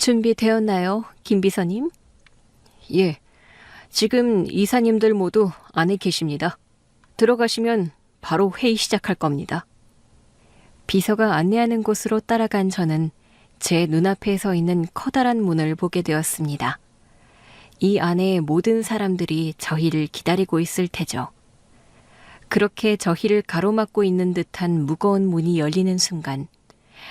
준비되었나요, 김 비서님? 예, 지금 이사님들 모두 안에 계십니다. 들어가시면 바로 회의 시작할 겁니다. 비서가 안내하는 곳으로 따라간 저는 제 눈앞에 서 있는 커다란 문을 보게 되었습니다. 이 안에 모든 사람들이 저희를 기다리고 있을 테죠. 그렇게 저희를 가로막고 있는 듯한 무거운 문이 열리는 순간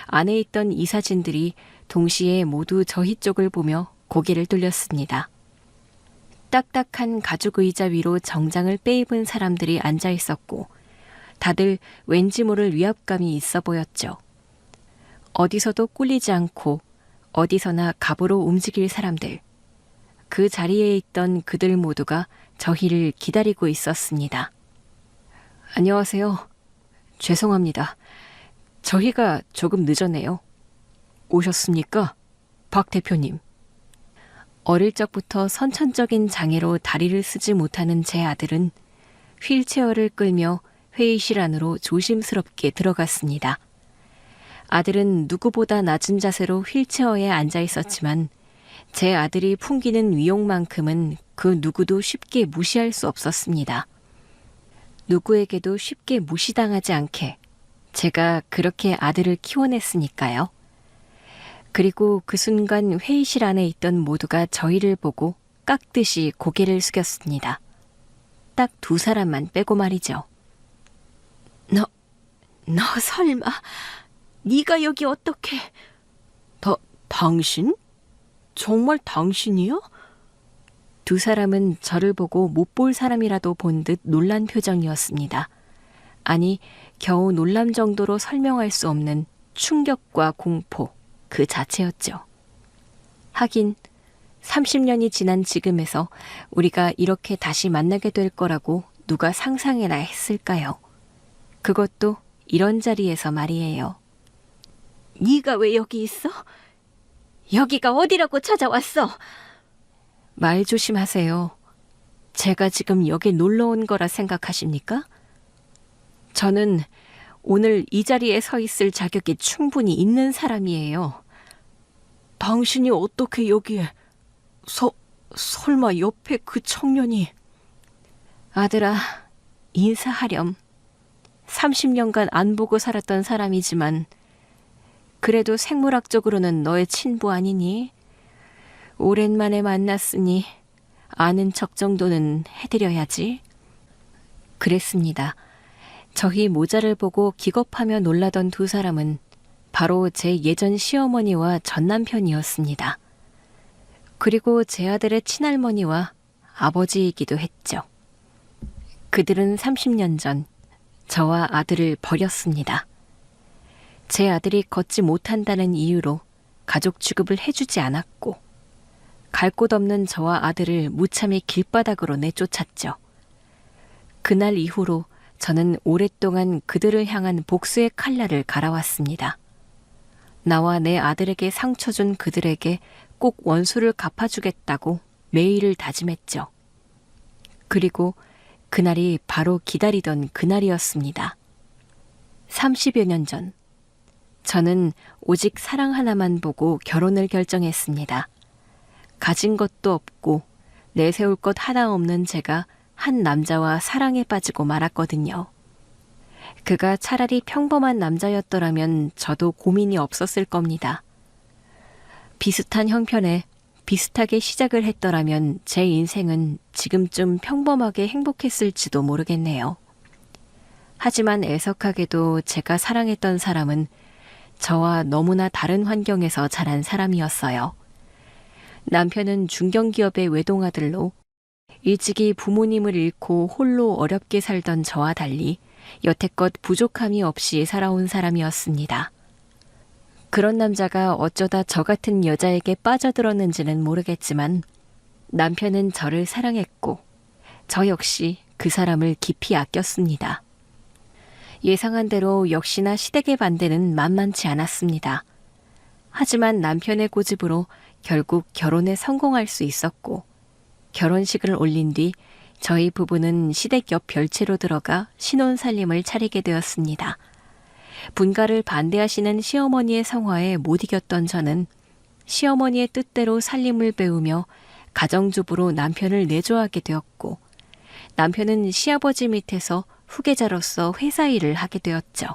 안에 있던 이사진들이 동시에 모두 저희 쪽을 보며 고개를 돌렸습니다. 딱딱한 가죽 의자 위로 정장을 빼입은 사람들이 앉아 있었고 다들 왠지 모를 위압감이 있어 보였죠. 어디서도 꿀리지 않고 어디서나 갑으로 움직일 사람들. 그 자리에 있던 그들 모두가 저희를 기다리고 있었습니다. 안녕하세요. 죄송합니다. 저희가 조금 늦었네요. 오셨습니까? 박 대표님. 어릴 적부터 선천적인 장애로 다리를 쓰지 못하는 제 아들은 휠체어를 끌며 회의실 안으로 조심스럽게 들어갔습니다. 아들은 누구보다 낮은 자세로 휠체어에 앉아 있었지만 제 아들이 풍기는 위용만큼은 그 누구도 쉽게 무시할 수 없었습니다. 누구에게도 쉽게 무시당하지 않게 제가 그렇게 아들을 키워냈으니까요. 그리고 그 순간 회의실 안에 있던 모두가 저희를 보고 깍듯이 고개를 숙였습니다. 딱 두 사람만 빼고 말이죠. 너 설마 네가 여기 어떻게... 당신? 정말 당신이야? 두 사람은 저를 보고 못 볼 사람이라도 본 듯 놀란 표정이었습니다. 아니, 겨우 놀람 정도로 설명할 수 없는 충격과 공포 그 자체였죠. 하긴 30년이 지난 지금에서 우리가 이렇게 다시 만나게 될 거라고 누가 상상이나 했을까요? 그것도 이런 자리에서 말이에요. 네가 왜 여기 있어? 여기가 어디라고 찾아왔어? 말 조심하세요. 제가 지금 여기 놀러 온 거라 생각하십니까? 저는 오늘 이 자리에 서 있을 자격이 충분히 있는 사람이에요. 당신이 어떻게 여기에... 설마 옆에 그 청년이... 아들아, 인사하렴. 30년간 안 보고 살았던 사람이지만 그래도 생물학적으로는 너의 친부 아니니? 오랜만에 만났으니 아는 척 정도는 해드려야지. 그랬습니다. 저희 모자를 보고 기겁하며 놀라던 두 사람은 바로 제 예전 시어머니와 전남편이었습니다. 그리고 제 아들의 친할머니와 아버지이기도 했죠. 그들은 30년 전 저와 아들을 버렸습니다. 제 아들이 걷지 못한다는 이유로 가족 취급을 해주지 않았고 갈 곳 없는 저와 아들을 무참히 길바닥으로 내쫓았죠. 그날 이후로 저는 오랫동안 그들을 향한 복수의 칼날을 갈아왔습니다. 나와 내 아들에게 상처 준 그들에게 꼭 원수를 갚아주겠다고 매일을 다짐했죠. 그리고 그날이 바로 기다리던 그날이었습니다. 30여 년 전, 저는 오직 사랑 하나만 보고 결혼을 결정했습니다. 가진 것도 없고 내세울 것 하나 없는 제가 한 남자와 사랑에 빠지고 말았거든요. 그가 차라리 평범한 남자였더라면 저도 고민이 없었을 겁니다. 비슷한 형편에 비슷하게 시작을 했더라면 제 인생은 지금쯤 평범하게 행복했을지도 모르겠네요. 하지만 애석하게도 제가 사랑했던 사람은 저와 너무나 다른 환경에서 자란 사람이었어요. 남편은 중견기업의 외동아들로 일찍이 부모님을 잃고 홀로 어렵게 살던 저와 달리 여태껏 부족함이 없이 살아온 사람이었습니다. 그런 남자가 어쩌다 저 같은 여자에게 빠져들었는지는 모르겠지만 남편은 저를 사랑했고 저 역시 그 사람을 깊이 아꼈습니다. 예상한 대로 역시나 시댁의 반대는 만만치 않았습니다. 하지만 남편의 고집으로 결국 결혼에 성공할 수 있었고 결혼식을 올린 뒤 저희 부부는 시댁 옆 별채로 들어가 신혼살림을 차리게 되었습니다. 분가를 반대하시는 시어머니의 성화에 못 이겼던 저는 시어머니의 뜻대로 살림을 배우며 가정주부로 남편을 내조하게 되었고, 남편은 시아버지 밑에서 후계자로서 회사 일을 하게 되었죠.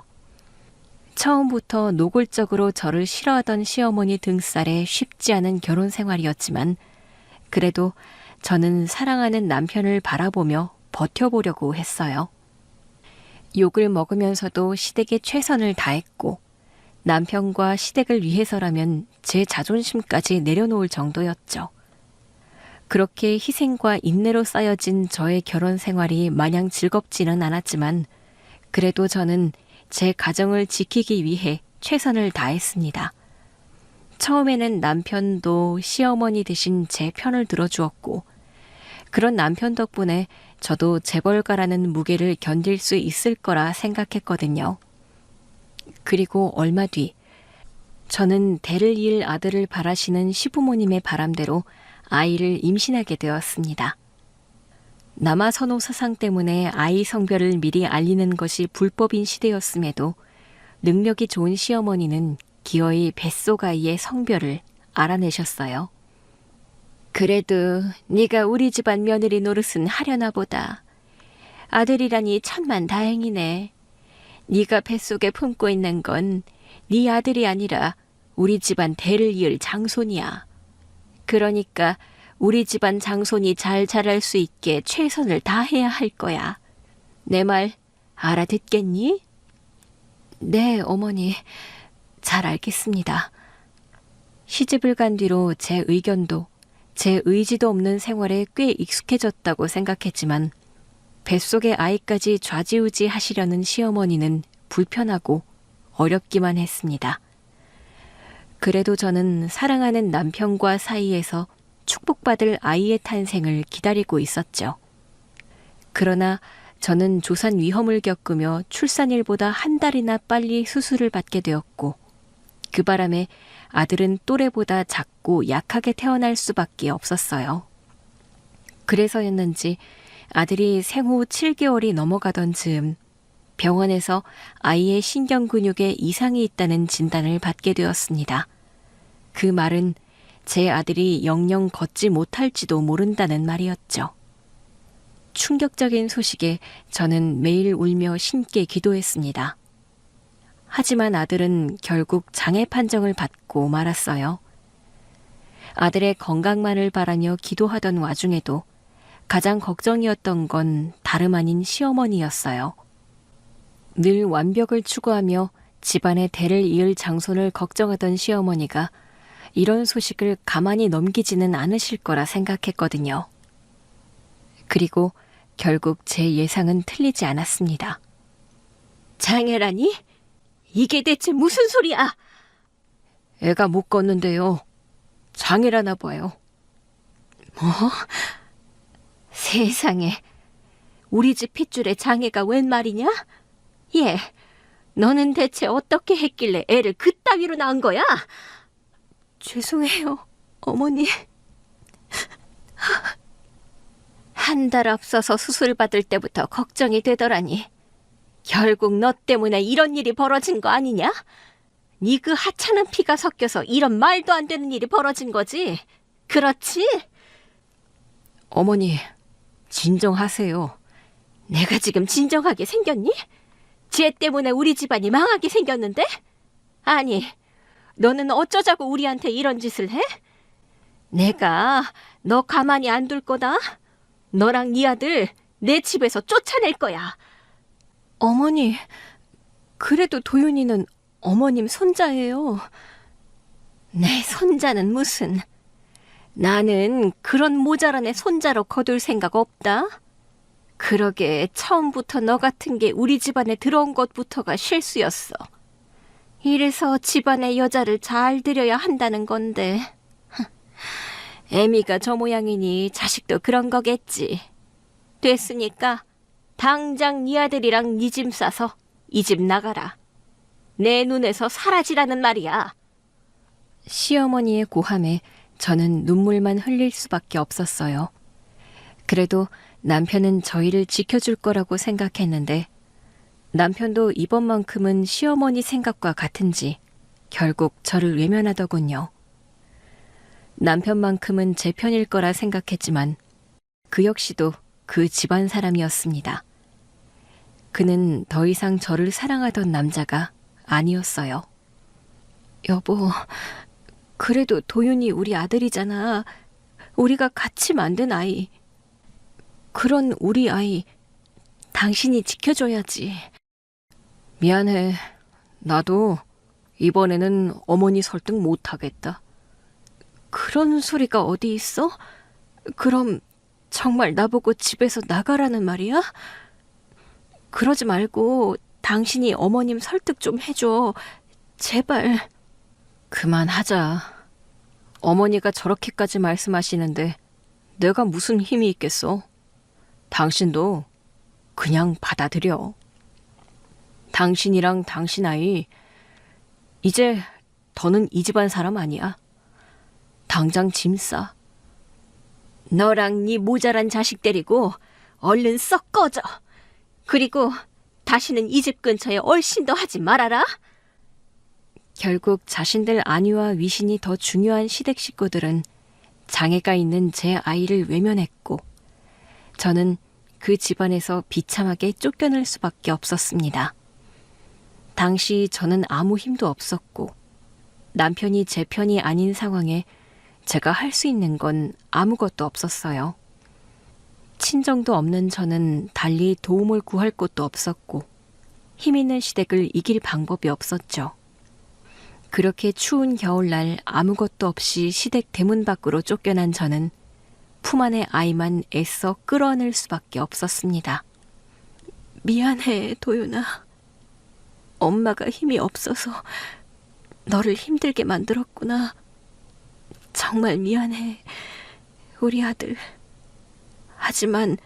처음부터 노골적으로 저를 싫어하던 시어머니 등살에 쉽지 않은 결혼 생활이었지만, 그래도 저는 사랑하는 남편을 바라보며 버텨보려고 했어요. 욕을 먹으면서도 시댁에 최선을 다했고, 남편과 시댁을 위해서라면 제 자존심까지 내려놓을 정도였죠. 그렇게 희생과 인내로 쌓여진 저의 결혼 생활이 마냥 즐겁지는 않았지만, 그래도 저는 제 가정을 지키기 위해 최선을 다했습니다. 처음에는 남편도 시어머니 대신 제 편을 들어주었고, 그런 남편 덕분에 저도 재벌가라는 무게를 견딜 수 있을 거라 생각했거든요. 그리고 얼마 뒤, 저는 대를 이을 아들을 바라시는 시부모님의 바람대로 아이를 임신하게 되었습니다. 남아선호 사상 때문에 아이 성별을 미리 알리는 것이 불법인 시대였음에도 능력이 좋은 시어머니는 기어이 뱃속 아이의 성별을 알아내셨어요. 그래도 네가 우리 집안 며느리 노릇은 하려나 보다. 아들이라니 천만 다행이네. 네가 뱃속에 품고 있는 건 네 아들이 아니라 우리 집안 대를 이을 장손이야. 그러니까 우리 집안 장손이 잘 자랄 수 있게 최선을 다해야 할 거야. 내 말 알아듣겠니? 네, 어머니. 잘 알겠습니다. 시집을 간 뒤로 제 의견도 제 의지도 없는 생활에 꽤 익숙해졌다고 생각했지만, 뱃속의 아이까지 좌지우지 하시려는 시어머니는 불편하고 어렵기만 했습니다. 그래도 저는 사랑하는 남편과 사이에서 축복받을 아이의 탄생을 기다리고 있었죠. 그러나 저는 조산 위험을 겪으며 출산일보다 한 달이나 빨리 수술을 받게 되었고, 그 바람에 아들은 또래보다 작고 약하게 태어날 수밖에 없었어요. 그래서였는지 아들이 생후 7개월이 넘어가던 즈음 병원에서 아이의 신경 근육에 이상이 있다는 진단을 받게 되었습니다. 그 말은 제 아들이 영영 걷지 못할지도 모른다는 말이었죠. 충격적인 소식에 저는 매일 울며 신께 기도했습니다. 하지만 아들은 결국 장애 판정을 받고 말았어요. 아들의 건강만을 바라며 기도하던 와중에도 가장 걱정이었던 건 다름 아닌 시어머니였어요. 늘 완벽을 추구하며 집안의 대를 이을 장손을 걱정하던 시어머니가 이런 소식을 가만히 넘기지는 않으실 거라 생각했거든요. 그리고 결국 제 예상은 틀리지 않았습니다. 장애라니? 이게 대체 무슨 소리야? 애가 못 걷는데요. 장애라나 봐요. 뭐? 세상에, 우리 집 핏줄에 장애가 웬 말이냐? 얘, 너는 대체 어떻게 했길래 애를 그따위로 낳은 거야? 죄송해요, 어머니. 한 달 앞서서 수술 받을 때부터 걱정이 되더라니. 결국 너 때문에 이런 일이 벌어진 거 아니냐? 네 그 하찮은 피가 섞여서 이런 말도 안 되는 일이 벌어진 거지? 그렇지? 어머니, 진정하세요. 내가 지금 진정하게 생겼니? 쟤 때문에 우리 집안이 망하게 생겼는데? 아니, 너는 어쩌자고 우리한테 이런 짓을 해? 내가 너 가만히 안 둘 거다. 너랑 네 아들 내 집에서 쫓아낼 거야. 어머니, 그래도 도윤이는 어머님 손자예요. 내 손자는 무슨... 나는 그런 모자란 애 손자로 거둘 생각 없다. 그러게 처음부터 너 같은 게 우리 집안에 들어온 것부터가 실수였어. 이래서 집안의 여자를 잘 들여야 한다는 건데... 애미가 저 모양이니 자식도 그런 거겠지. 됐으니까 당장 네 아들이랑 네 짐 싸서 이 집 나가라. 내 눈에서 사라지라는 말이야. 시어머니의 고함에 저는 눈물만 흘릴 수밖에 없었어요. 그래도 남편은 저희를 지켜줄 거라고 생각했는데, 남편도 이번만큼은 시어머니 생각과 같은지 결국 저를 외면하더군요. 남편만큼은 제 편일 거라 생각했지만 그 역시도 그 집안 사람이었습니다. 그는 더 이상 저를 사랑하던 남자가 아니었어요. 여보, 그래도 도윤이 우리 아들이잖아. 우리가 같이 만든 아이. 그런 우리 아이 당신이 지켜줘야지. 미안해. 나도 이번에는 어머니 설득 못하겠다. 그런 소리가 어디 있어? 그럼 정말 나보고 집에서 나가라는 말이야? 그러지 말고 당신이 어머님 설득 좀 해줘. 제발. 그만하자. 어머니가 저렇게까지 말씀하시는데 내가 무슨 힘이 있겠어. 당신도 그냥 받아들여. 당신이랑 당신 아이, 이제 더는 이 집안 사람 아니야. 당장 짐 싸. 너랑 네 모자란 자식 데리고 얼른 썩 꺼져. 그리고 다시는 이 집 근처에 얼씬도 하지 말아라. 결국 자신들 안위와 위신이 더 중요한 시댁 식구들은 장애가 있는 제 아이를 외면했고 저는 그 집안에서 비참하게 쫓겨날 수밖에 없었습니다. 당시 저는 아무 힘도 없었고 남편이 제 편이 아닌 상황에 제가 할 수 있는 건 아무것도 없었어요. 친정도 없는 저는 달리 도움을 구할 곳도 없었고 힘 있는 시댁을 이길 방법이 없었죠. 그렇게 추운 겨울날 아무것도 없이 시댁 대문 밖으로 쫓겨난 저는 품 안의 아이만 애써 끌어안을 수밖에 없었습니다. 미안해, 도윤아. 엄마가 힘이 없어서 너를 힘들게 만들었구나. 정말 미안해, 우리 아들. 하지만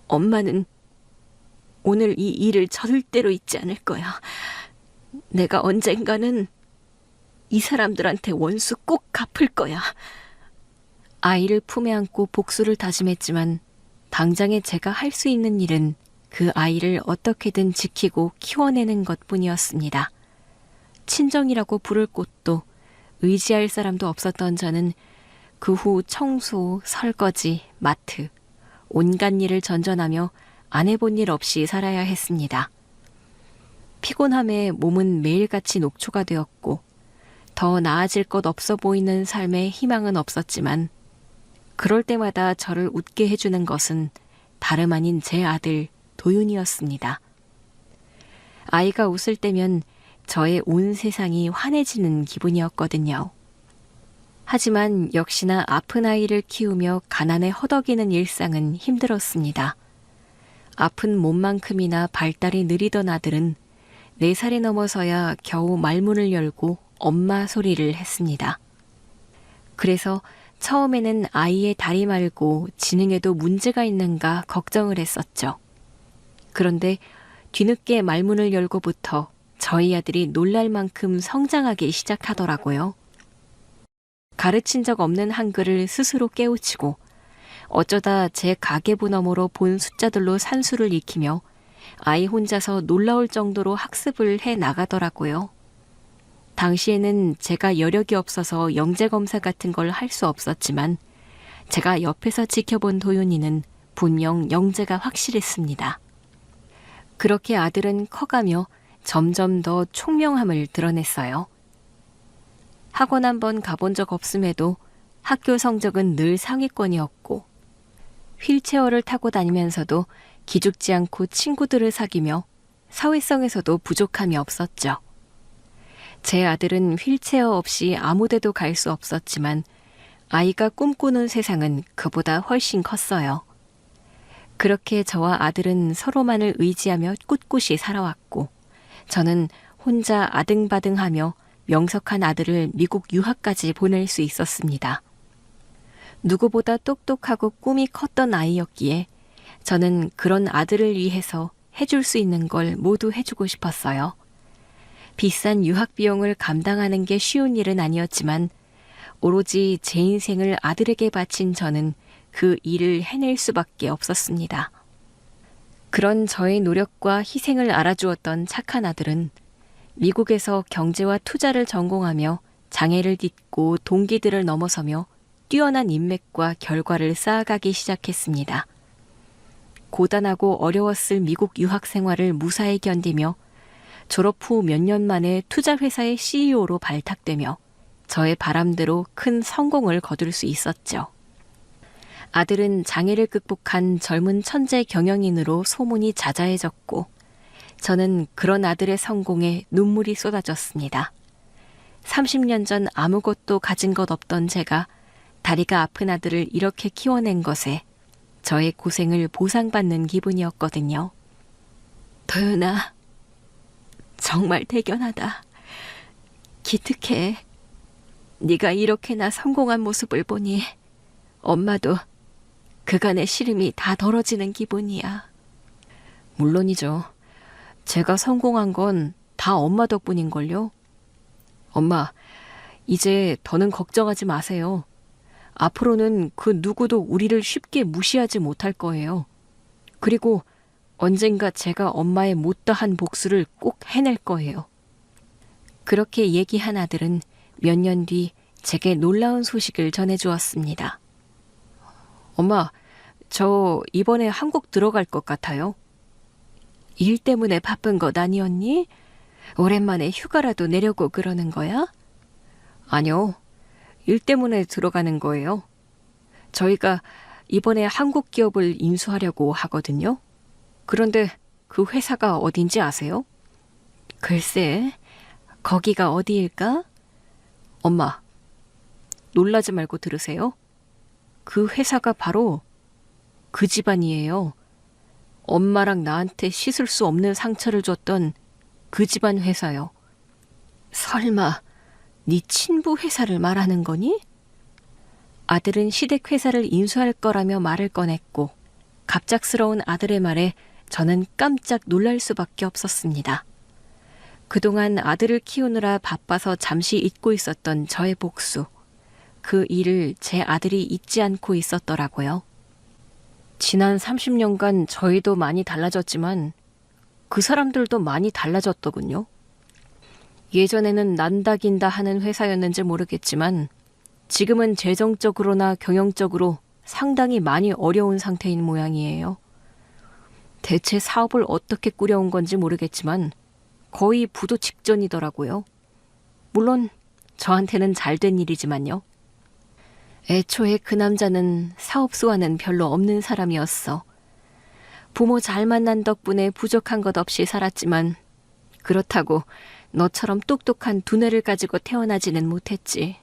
엄마는 오늘 이 일을 절대로 잊지 않을 거야. 내가 언젠가는 이 사람들한테 원수 꼭 갚을 거야. 아이를 품에 안고 복수를 다짐했지만 당장에 제가 할 수 있는 일은 그 아이를 어떻게든 지키고 키워내는 것뿐이었습니다. 친정이라고 부를 곳도 의지할 사람도 없었던 저는 그 후 청소, 설거지, 마트, 온갖 일을 전전하며 안 해본 일 없이 살아야 했습니다. 피곤함에 몸은 매일같이 녹초가 되었고 더 나아질 것 없어 보이는 삶에 희망은 없었지만 그럴 때마다 저를 웃게 해주는 것은 다름 아닌 제 아들 도윤이었습니다. 아이가 웃을 때면 저의 온 세상이 환해지는 기분이었거든요. 하지만 역시나 아픈 아이를 키우며 가난에 허덕이는 일상은 힘들었습니다. 아픈 몸만큼이나 발달이 느리던 아들은 4살이 넘어서야 겨우 말문을 열고 엄마 소리를 했습니다. 그래서 처음에는 아이의 다리 말고 지능에도 문제가 있는가 걱정을 했었죠. 그런데 뒤늦게 말문을 열고부터 저희 아들이 놀랄 만큼 성장하기 시작하더라고요. 가르친 적 없는 한글을 스스로 깨우치고 어쩌다 제 가계부 너머로 본 숫자들로 산수를 익히며 아이 혼자서 놀라울 정도로 학습을 해 나가더라고요. 당시에는 제가 여력이 없어서 영재검사 같은 걸 할 수 없었지만 제가 옆에서 지켜본 도윤이는 분명 영재가 확실했습니다. 그렇게 아들은 커가며 점점 더 총명함을 드러냈어요. 학원 한번 가본 적 없음에도 학교 성적은 늘 상위권이었고 휠체어를 타고 다니면서도 기죽지 않고 친구들을 사귀며 사회성에서도 부족함이 없었죠. 제 아들은 휠체어 없이 아무 데도 갈 수 없었지만 아이가 꿈꾸는 세상은 그보다 훨씬 컸어요. 그렇게 저와 아들은 서로만을 의지하며 꿋꿋이 살아왔고 저는 혼자 아등바등하며 명석한 아들을 미국 유학까지 보낼 수 있었습니다. 누구보다 똑똑하고 꿈이 컸던 아이였기에 저는 그런 아들을 위해서 해줄 수 있는 걸 모두 해주고 싶었어요. 비싼 유학 비용을 감당하는 게 쉬운 일은 아니었지만 오로지 제 인생을 아들에게 바친 저는 그 일을 해낼 수밖에 없었습니다. 그런 저의 노력과 희생을 알아주었던 착한 아들은 미국에서 경제와 투자를 전공하며 장애를 딛고 동기들을 넘어서며 뛰어난 인맥과 결과를 쌓아가기 시작했습니다. 고단하고 어려웠을 미국 유학 생활을 무사히 견디며 졸업 후 몇 년 만에 투자회사의 CEO로 발탁되며 저의 바람대로 큰 성공을 거둘 수 있었죠. 아들은 장애를 극복한 젊은 천재 경영인으로 소문이 자자해졌고 저는 그런 아들의 성공에 눈물이 쏟아졌습니다. 30년 전 아무것도 가진 것 없던 제가 다리가 아픈 아들을 이렇게 키워낸 것에 저의 고생을 보상받는 기분이었거든요. 도윤아, 정말 대견하다. 기특해. 네가 이렇게나 성공한 모습을 보니 엄마도 그간의 시름이 다 덜어지는 기분이야. 물론이죠. 제가 성공한 건 다 엄마 덕분인걸요. 엄마, 이제 더는 걱정하지 마세요. 앞으로는 그 누구도 우리를 쉽게 무시하지 못할 거예요. 그리고 언젠가 제가 엄마의 못다한 복수를 꼭 해낼 거예요. 그렇게 얘기한 아들은 몇 년 뒤 제게 놀라운 소식을 전해주었습니다. 엄마, 저 이번에 한국 들어갈 것 같아요. 일 때문에 바쁜 것 아니었니? 오랜만에 휴가라도 내려고 그러는 거야? 아니요. 일 때문에 들어가는 거예요. 저희가 이번에 한국 기업을 인수하려고 하거든요. 그런데 그 회사가 어딘지 아세요? 글쎄, 거기가 어디일까? 엄마, 놀라지 말고 들으세요. 그 회사가 바로 그 집안이에요. 엄마랑 나한테 씻을 수 없는 상처를 줬던 그 집안 회사요. 설마 네 친부 회사를 말하는 거니? 아들은 시댁 회사를 인수할 거라며 말을 꺼냈고 갑작스러운 아들의 말에 저는 깜짝 놀랄 수밖에 없었습니다. 그동안 아들을 키우느라 바빠서 잠시 잊고 있었던 저의 복수. 그 일을 제 아들이 잊지 않고 있었더라고요. 지난 30년간 저희도 많이 달라졌지만 그 사람들도 많이 달라졌더군요. 예전에는 난다긴다 하는 회사였는지 모르겠지만 지금은 재정적으로나 경영적으로 상당히 많이 어려운 상태인 모양이에요. 대체 사업을 어떻게 꾸려온 건지 모르겠지만 거의 부도 직전이더라고요. 물론 저한테는 잘된 일이지만요. 애초에 그 남자는 사업수와는 별로 없는 사람이었어. 부모 잘 만난 덕분에 부족한 것 없이 살았지만 그렇다고 너처럼 똑똑한 두뇌를 가지고 태어나지는 못했지.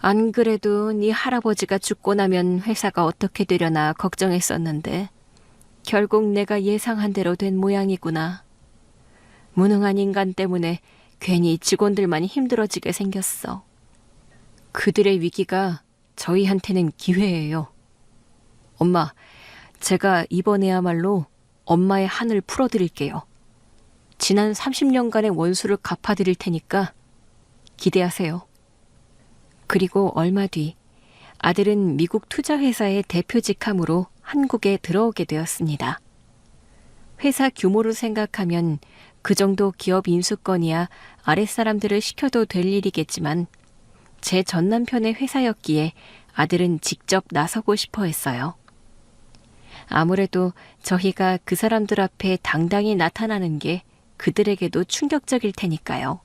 안 그래도 네 할아버지가 죽고 나면 회사가 어떻게 되려나 걱정했었는데 결국 내가 예상한 대로 된 모양이구나. 무능한 인간 때문에 괜히 직원들만 힘들어지게 생겼어. 그들의 위기가 저희한테는 기회예요. 엄마, 제가 이번에야말로 엄마의 한을 풀어드릴게요. 지난 30년간의 원수를 갚아드릴 테니까 기대하세요. 그리고 얼마 뒤 아들은 미국 투자회사의 대표직함으로 한국에 들어오게 되었습니다. 회사 규모를 생각하면 그 정도 기업 인수권이야 아랫사람들을 시켜도 될 일이겠지만 제 전남편의 회사였기에 아들은 직접 나서고 싶어 했어요. 아무래도 저희가 그 사람들 앞에 당당히 나타나는 게 그들에게도 충격적일 테니까요.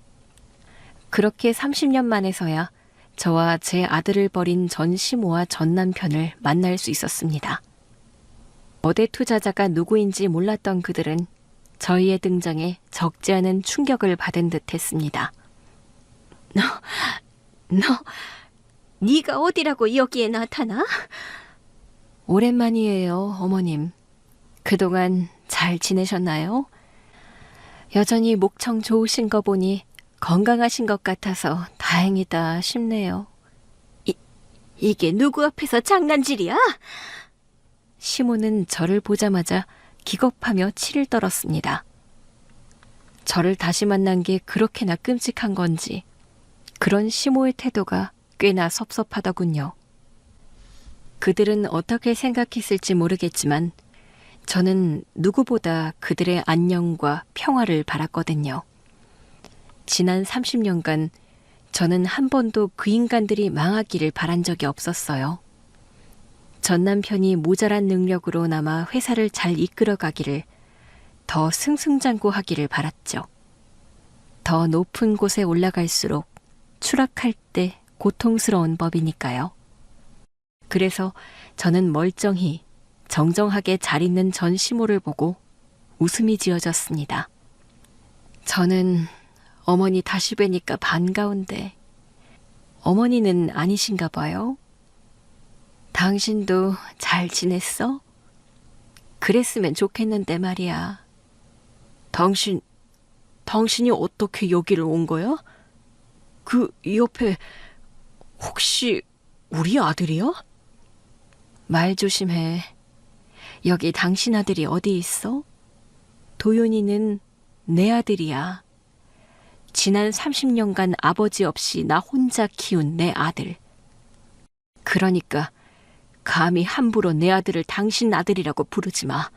그렇게 30년 만에서야 저와 제 아들을 버린 전 시모와 전 남편을 만날 수 있었습니다. 거대 투자자가 누구인지 몰랐던 그들은 저희의 등장에 적지 않은 충격을 받은 듯 했습니다. 네가 어디라고 여기에 나타나? 오랜만이에요, 어머님. 그동안 잘 지내셨나요? 여전히 목청 좋으신 거 보니 건강하신 것 같아서 다행이다 싶네요. 이게 누구 앞에서 장난질이야? 시모는 저를 보자마자 기겁하며 치를 떨었습니다. 저를 다시 만난 게 그렇게나 끔찍한 건지 그런 시모의 태도가 꽤나 섭섭하더군요. 그들은 어떻게 생각했을지 모르겠지만 저는 누구보다 그들의 안녕과 평화를 바랐거든요. 지난 30년간 저는 한 번도 그 인간들이 망하기를 바란 적이 없었어요. 전 남편이 모자란 능력으로나마 회사를 잘 이끌어가기를, 더 승승장구하기를 바랐죠. 더 높은 곳에 올라갈수록 추락할 때 고통스러운 법이니까요. 그래서 저는 멀쩡히 정정하게 잘 있는 전 시모를 보고 웃음이 지어졌습니다. 저는 어머니 다시 뵈니까 반가운데 어머니는 아니신가 봐요. 당신도 잘 지냈어? 그랬으면 좋겠는데 말이야. 당신이 어떻게 여기를 온 거야? 그 옆에 혹시 우리 아들이야? 말 조심해. 여기 당신 아들이 어디 있어? 도윤이는 내 아들이야. 지난 30년간 아버지 없이 나 혼자 키운 내 아들. 그러니까 감히 함부로 내 아들을 당신 아들이라고 부르지 마.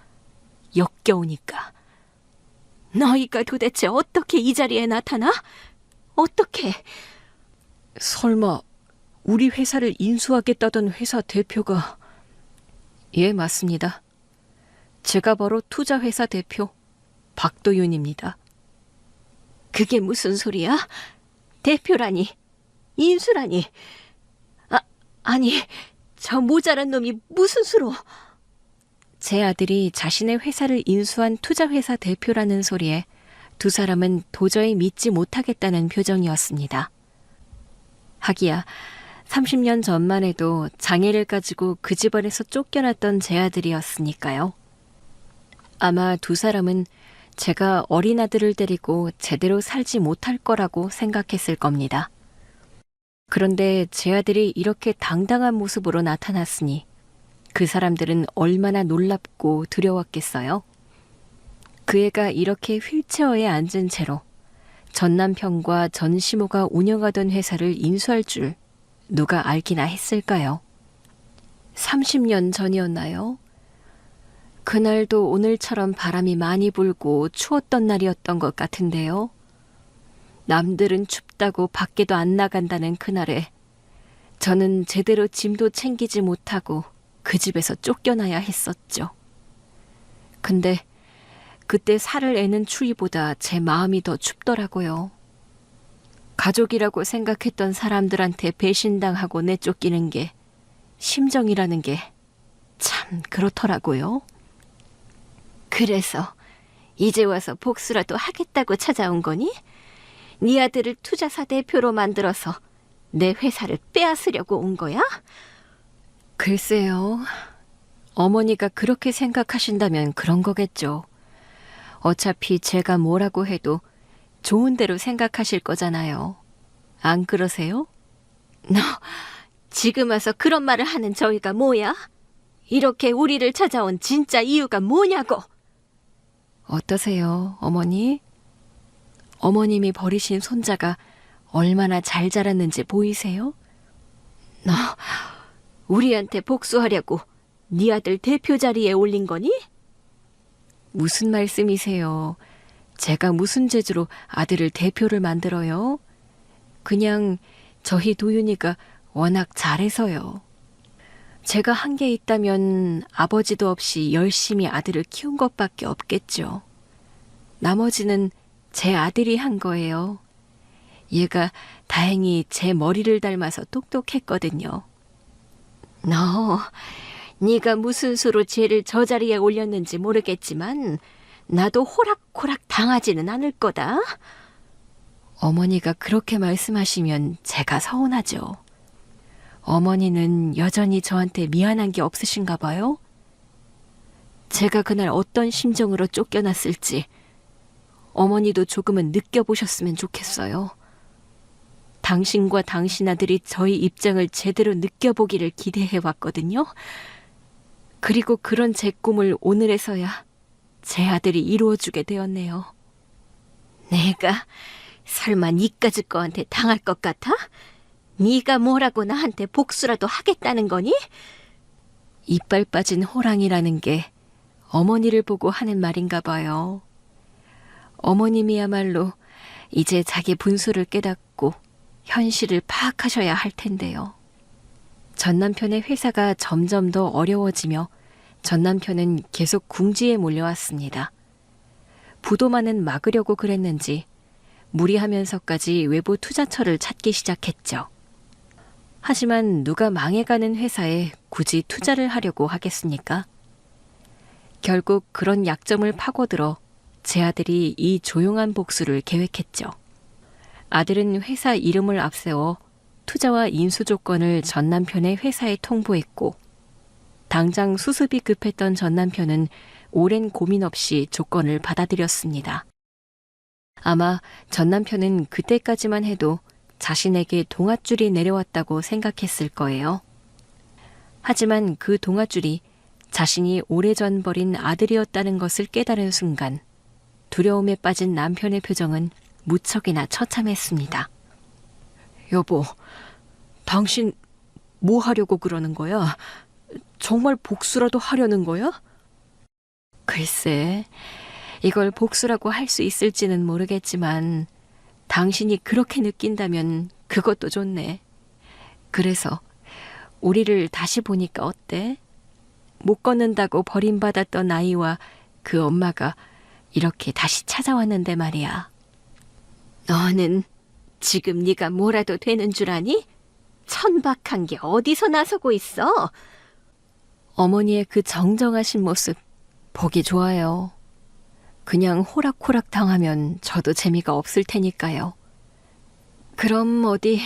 역겨우니까. 너희가 도대체 어떻게 이 자리에 나타나? 어떻게? 설마 우리 회사를 인수하겠다던 회사 대표가... 예, 맞습니다. 제가 바로 투자회사 대표 박도윤입니다. 그게 무슨 소리야? 대표라니, 인수라니. 아니, 저 모자란 놈이 무슨 수로... 제 아들이 자신의 회사를 인수한 투자회사 대표라는 소리에 두 사람은 도저히 믿지 못하겠다는 표정이었습니다. 하기야 30년 전만 해도 장애를 가지고 그 집안에서 쫓겨났던 제 아들이었으니까요. 아마 두 사람은 제가 어린 아들을 데리고 제대로 살지 못할 거라고 생각했을 겁니다. 그런데 제 아들이 이렇게 당당한 모습으로 나타났으니 그 사람들은 얼마나 놀랍고 두려웠겠어요. 그 애가 이렇게 휠체어에 앉은 채로 전 남편과 전 시모가 운영하던 회사를 인수할 줄 누가 알기나 했을까요? 30년 전이었나요? 그날도 오늘처럼 바람이 많이 불고 추웠던 날이었던 것 같은데요. 남들은 춥다고 밖에도 안 나간다는 그날에 저는 제대로 짐도 챙기지 못하고 그 집에서 쫓겨나야 했었죠. 근데 그때 살을 애는 추위보다 제 마음이 더 춥더라고요. 가족이라고 생각했던 사람들한테 배신당하고 내쫓기는 게 심정이라는 게 참 그렇더라고요. 그래서 이제 와서 복수라도 하겠다고 찾아온 거니? 네 아들을 투자사 대표로 만들어서 내 회사를 빼앗으려고 온 거야? 글쎄요. 어머니가 그렇게 생각하신다면 그런 거겠죠. 어차피 제가 뭐라고 해도 좋은 대로 생각하실 거잖아요. 안 그러세요? 너 지금 와서 그런 말을 하는 저희가 뭐야? 이렇게 우리를 찾아온 진짜 이유가 뭐냐고. 어떠세요, 어머니? 어머님이 버리신 손자가 얼마나 잘 자랐는지 보이세요? 너 우리한테 복수하려고 네 아들 대표 자리에 올린 거니? 무슨 말씀이세요? 제가 무슨 재주로 아들을 대표를 만들어요? 그냥 저희 도윤이가 워낙 잘해서요. 제가 한 게 있다면 아버지도 없이 열심히 아들을 키운 것밖에 없겠죠. 나머지는 제 아들이 한 거예요. 얘가 다행히 제 머리를 닮아서 똑똑했거든요. 네가 무슨 수로 쟤를 저 자리에 올렸는지 모르겠지만 나도 호락호락 당하지는 않을 거다. 어머니가 그렇게 말씀하시면 제가 서운하죠. 어머니는 여전히 저한테 미안한 게 없으신가 봐요? 제가 그날 어떤 심정으로 쫓겨났을지 어머니도 조금은 느껴보셨으면 좋겠어요. 당신과 당신 아들이 저희 입장을 제대로 느껴보기를 기대해왔거든요. 그리고 그런 제 꿈을 오늘에서야 제 아들이 이루어주게 되었네요. 내가 설마 니까지 거한테 당할 것 같아? 네가 뭐라고 나한테 복수라도 하겠다는 거니? 이빨 빠진 호랑이라는 게 어머니를 보고 하는 말인가 봐요. 어머님이야말로 이제 자기 분수를 깨닫고 현실을 파악하셔야 할 텐데요. 전 남편의 회사가 점점 더 어려워지며 전 남편은 계속 궁지에 몰려왔습니다. 부도만은 막으려고 그랬는지 무리하면서까지 외부 투자처를 찾기 시작했죠. 하지만 누가 망해가는 회사에 굳이 투자를 하려고 하겠습니까? 결국 그런 약점을 파고들어 제 아들이 이 조용한 복수를 계획했죠. 아들은 회사 이름을 앞세워 투자와 인수 조건을 전 남편의 회사에 통보했고, 당장 수습이 급했던 전 남편은 오랜 고민 없이 조건을 받아들였습니다. 아마 전 남편은 그때까지만 해도 자신에게 동아줄이 내려왔다고 생각했을 거예요. 하지만 그 동아줄이 자신이 오래전 버린 아들이었다는 것을 깨달은 순간 두려움에 빠진 남편의 표정은 무척이나 처참했습니다. 여보, 당신 뭐 하려고 그러는 거야? 정말 복수라도 하려는 거야? 글쎄, 이걸 복수라고 할 수 있을지는 모르겠지만 당신이 그렇게 느낀다면 그것도 좋네. 그래서 우리를 다시 보니까 어때? 못 걷는다고 버림받았던 아이와 그 엄마가 이렇게 다시 찾아왔는데 말이야. 너는 지금 네가 뭐라도 되는 줄 아니? 천박한 게 어디서 나서고 있어? 어머니의 그 정정하신 모습 보기 좋아요. 그냥 호락호락 당하면 저도 재미가 없을 테니까요. 그럼 어디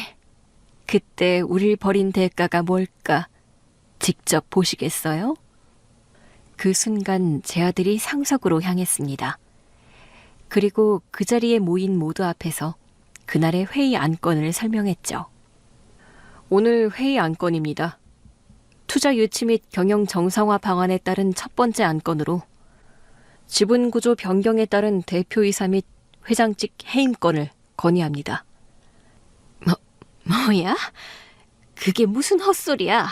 그때 우릴 버린 대가가 뭘까 직접 보시겠어요? 그 순간 제 아들이 상석으로 향했습니다. 그리고 그 자리에 모인 모두 앞에서 그날의 회의 안건을 설명했죠. 오늘 회의 안건입니다. 투자 유치 및 경영 정상화 방안에 따른 첫 번째 안건으로 지분 구조 변경에 따른 대표이사 및 회장직 해임권을 건의합니다. 뭐야? 그게 무슨 헛소리야?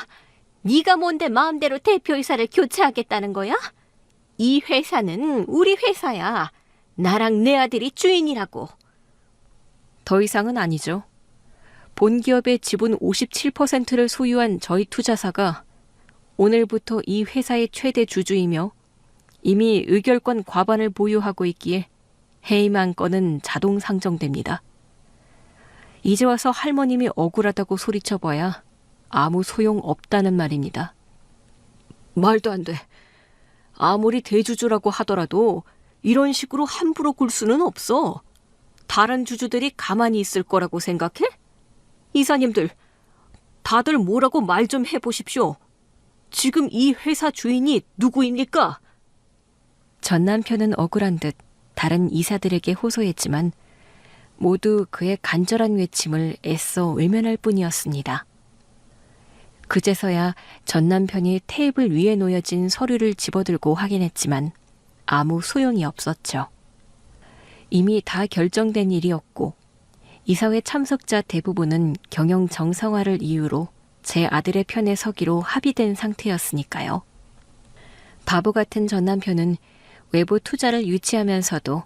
네가 뭔데 마음대로 대표이사를 교체하겠다는 거야? 이 회사는 우리 회사야. 나랑 내 아들이 주인이라고. 더 이상은 아니죠. 본기업의 지분 57%를 소유한 저희 투자사가 오늘부터 이 회사의 최대 주주이며 이미 의결권 과반을 보유하고 있기에 해임안 건은 자동 상정됩니다. 이제 와서 할머님이 억울하다고 소리쳐봐야 아무 소용 없다는 말입니다. 말도 안 돼. 아무리 대주주라고 하더라도 이런 식으로 함부로 굴 수는 없어. 다른 주주들이 가만히 있을 거라고 생각해? 이사님들, 다들 뭐라고 말 좀 해보십시오. 지금 이 회사 주인이 누구입니까? 전 남편은 억울한 듯 다른 이사들에게 호소했지만 모두 그의 간절한 외침을 애써 외면할 뿐이었습니다. 그제서야 전 남편이 테이블 위에 놓여진 서류를 집어들고 확인했지만 아무 소용이 없었죠. 이미 다 결정된 일이었고 이사회 참석자 대부분은 경영 정상화를 이유로 제 아들의 편에 서기로 합의된 상태였으니까요. 바보 같은 전 남편은 외부 투자를 유치하면서도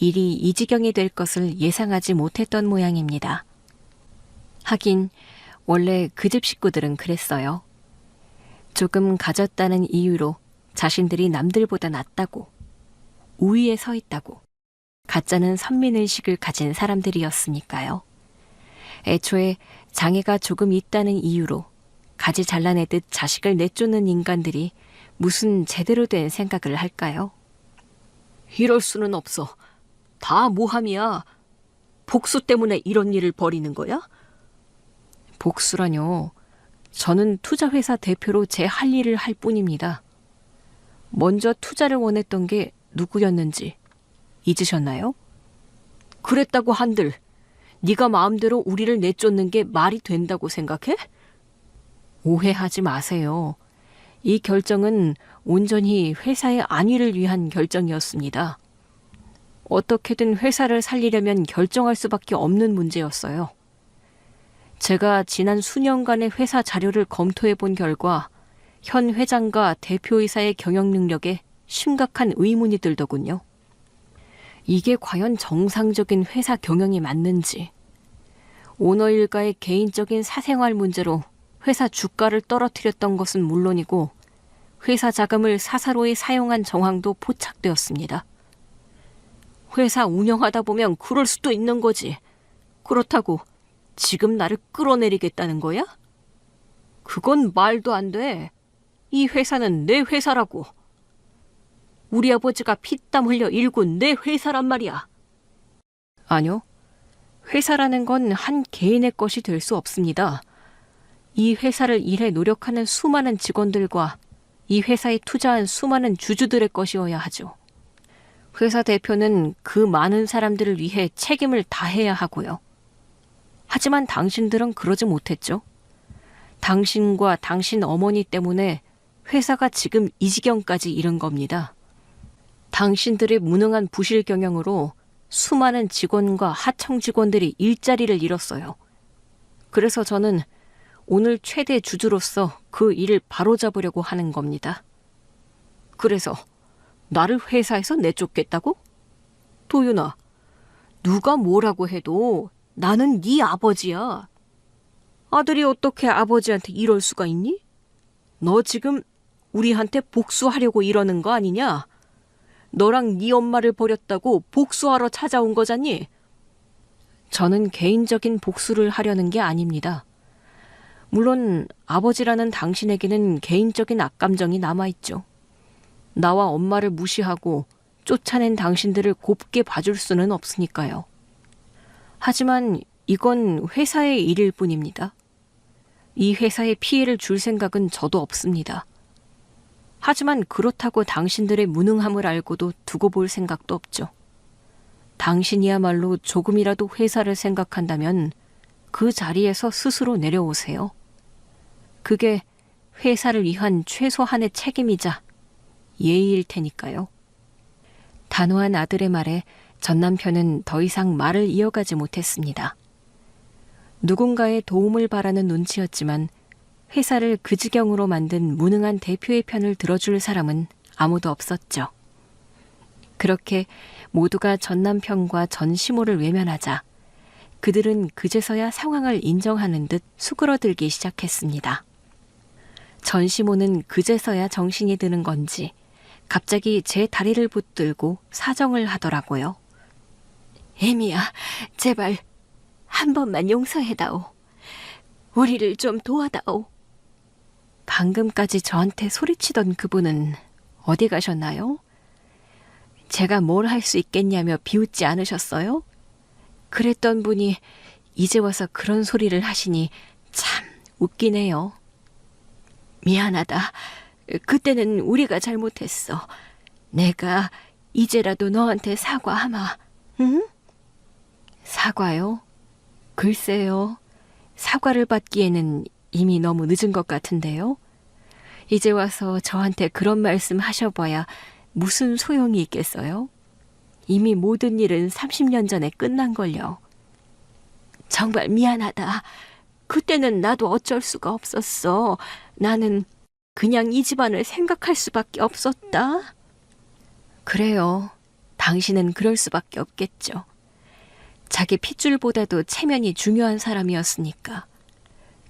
일이 이 지경이 될 것을 예상하지 못했던 모양입니다. 하긴 원래 그 집 식구들은 그랬어요. 조금 가졌다는 이유로 자신들이 남들보다 낫다고, 우위에 서 있다고, 가짜는 선민의식을 가진 사람들이었으니까요. 애초에 장애가 조금 있다는 이유로 가지 잘라내듯 자식을 내쫓는 인간들이 무슨 제대로 된 생각을 할까요? 이럴 수는 없어. 다 모함이야. 복수 때문에 이런 일을 벌이는 거야? 복수라뇨. 저는 투자회사 대표로 제 할 일을 할 뿐입니다. 먼저 투자를 원했던 게 누구였는지 잊으셨나요? 그랬다고 한들 네가 마음대로 우리를 내쫓는 게 말이 된다고 생각해? 오해하지 마세요. 이 결정은 온전히 회사의 안위를 위한 결정이었습니다. 어떻게든 회사를 살리려면 결정할 수밖에 없는 문제였어요. 제가 지난 수년간의 회사 자료를 검토해 본 결과 현 회장과 대표이사의 경영 능력에 심각한 의문이 들더군요. 이게 과연 정상적인 회사 경영이 맞는지, 오너 일가의 개인적인 사생활 문제로 회사 주가를 떨어뜨렸던 것은 물론이고 회사 자금을 사사로이 사용한 정황도 포착되었습니다. 회사 운영하다 보면 그럴 수도 있는 거지. 그렇다고 지금 나를 끌어내리겠다는 거야? 그건 말도 안 돼. 이 회사는 내 회사라고. 우리 아버지가 피땀 흘려 일군 내 회사란 말이야. 아니요. 회사라는 건 한 개인의 것이 될 수 없습니다. 이 회사를 일해 노력하는 수많은 직원들과 이 회사에 투자한 수많은 주주들의 것이어야 하죠. 회사 대표는 그 많은 사람들을 위해 책임을 다해야 하고요. 하지만 당신들은 그러지 못했죠. 당신과 당신 어머니 때문에 회사가 지금 이 지경까지 이른 겁니다. 당신들의 무능한 부실 경영으로 수많은 직원과 하청 직원들이 일자리를 잃었어요. 그래서 저는 오늘 최대 주주로서 그 일을 바로잡으려고 하는 겁니다. 그래서 나를 회사에서 내쫓겠다고? 도윤아, 누가 뭐라고 해도 나는 네 아버지야. 아들이 어떻게 아버지한테 이럴 수가 있니? 너 지금 우리한테 복수하려고 이러는 거 아니냐? 너랑 네 엄마를 버렸다고 복수하러 찾아온 거잖니? 저는 개인적인 복수를 하려는 게 아닙니다. 물론 아버지라는 당신에게는 개인적인 악감정이 남아있죠. 나와 엄마를 무시하고 쫓아낸 당신들을 곱게 봐줄 수는 없으니까요. 하지만 이건 회사의 일일 뿐입니다. 이 회사에 피해를 줄 생각은 저도 없습니다. 하지만 그렇다고 당신들의 무능함을 알고도 두고 볼 생각도 없죠. 당신이야말로 조금이라도 회사를 생각한다면 그 자리에서 스스로 내려오세요. 그게 회사를 위한 최소한의 책임이자 예의일 테니까요. 단호한 아들의 말에 전 남편은 더 이상 말을 이어가지 못했습니다. 누군가의 도움을 바라는 눈치였지만 회사를 그 지경으로 만든 무능한 대표의 편을 들어줄 사람은 아무도 없었죠. 그렇게 모두가 전 남편과 전 시모를 외면하자 그들은 그제서야 상황을 인정하는 듯 수그러들기 시작했습니다. 전 시모는 그제서야 정신이 드는 건지 갑자기 제 다리를 붙들고 사정을 하더라고요. 애미야, 제발 한 번만 용서해다오. 우리를 좀 도와다오. 방금까지 저한테 소리치던 그분은 어디 가셨나요? 제가 뭘 할 수 있겠냐며 비웃지 않으셨어요? 그랬던 분이 이제 와서 그런 소리를 하시니 참 웃기네요. 미안하다. 그때는 우리가 잘못했어. 내가 이제라도 너한테 사과하마. 응? 사과요? 글쎄요. 사과를 받기에는 이미 너무 늦은 것 같은데요. 이제 와서 저한테 그런 말씀 하셔봐야 무슨 소용이 있겠어요? 이미 모든 일은 30년 전에 끝난걸요. 정말 미안하다. 그때는 나도 어쩔 수가 없었어. 나는 그냥 이 집안을 생각할 수밖에 없었다. 그래요. 당신은 그럴 수밖에 없겠죠. 자기 핏줄보다도 체면이 중요한 사람이었으니까.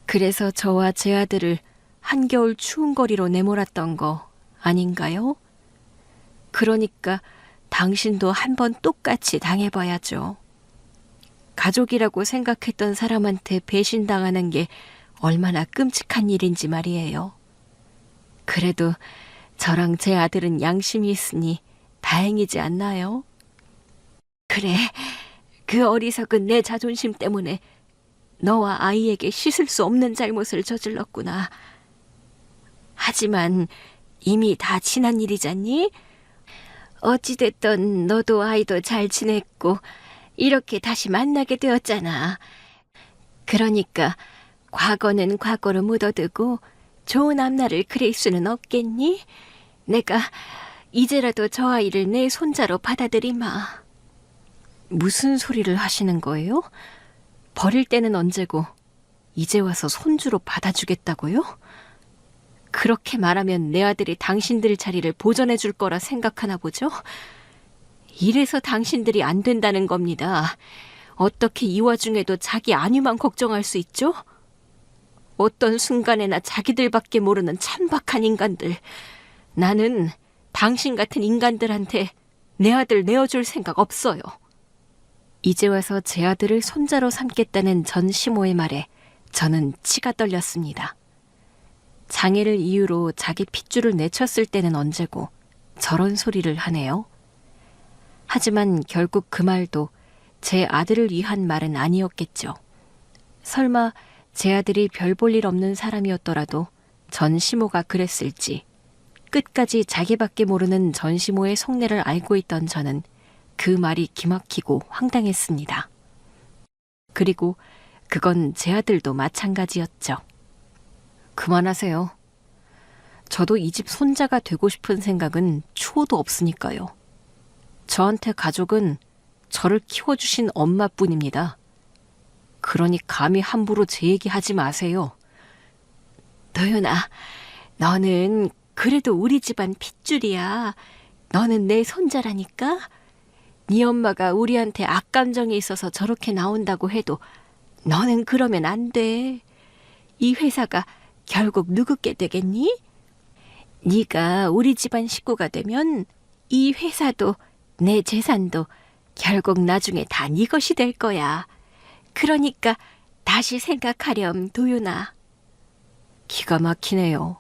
그래서 저와 제 아들을 한겨울 추운 거리로 내몰았던 거 아닌가요? 그러니까 당신도 한번 똑같이 당해봐야죠. 가족이라고 생각했던 사람한테 배신당하는 게 얼마나 끔찍한 일인지 말이에요. 그래도 저랑 제 아들은 양심이 있으니 다행이지 않나요? 그래, 그 어리석은 내 자존심 때문에 너와 아이에게 씻을 수 없는 잘못을 저질렀구나. 하지만 이미 다 지난 일이잖니? 어찌됐든 너도 아이도 잘 지냈고 이렇게 다시 만나게 되었잖아. 그러니까 과거는 과거로 묻어두고 좋은 앞날을 그릴 수는 없겠니? 내가 이제라도 저 아이를 내 손자로 받아들이마. 무슨 소리를 하시는 거예요? 버릴 때는 언제고 이제 와서 손주로 받아주겠다고요? 그렇게 말하면 내 아들이 당신들 자리를 보전해 줄 거라 생각하나 보죠? 이래서 당신들이 안 된다는 겁니다. 어떻게 이 와중에도 자기 안위만 걱정할 수 있죠? 어떤 순간에나 자기들밖에 모르는 천박한 인간들. 나는 당신 같은 인간들한테 내 아들 내어줄 생각 없어요. 이제 와서 제 아들을 손자로 삼겠다는 전시모의 말에 저는 치가 떨렸습니다. 장애를 이유로 자기 핏줄을 내쳤을 때는 언제고 저런 소리를 하네요. 하지만 결국 그 말도 제 아들을 위한 말은 아니었겠죠. 설마 제 아들이 별 볼 일 없는 사람이었더라도 전시모가 그랬을지. 끝까지 자기밖에 모르는 전시모의 속내를 알고 있던 저는 그 말이 기막히고 황당했습니다. 그리고 그건 제 아들도 마찬가지였죠. 그만하세요. 저도 이 집 손자가 되고 싶은 생각은 추호도 없으니까요. 저한테 가족은 저를 키워주신 엄마뿐입니다. 그러니 감히 함부로 제 얘기 하지 마세요. 도윤아, 너는 그래도 우리 집안 핏줄이야. 너는 내 손자라니까. 네 엄마가 우리한테 악감정이 있어서 저렇게 나온다고 해도 너는 그러면 안 돼. 이 회사가 결국 누구께 되겠니? 네가 우리 집안 식구가 되면 이 회사도 내 재산도 결국 나중에 다 네 것이 될 거야. 그러니까 다시 생각하렴, 도윤아. 기가 막히네요.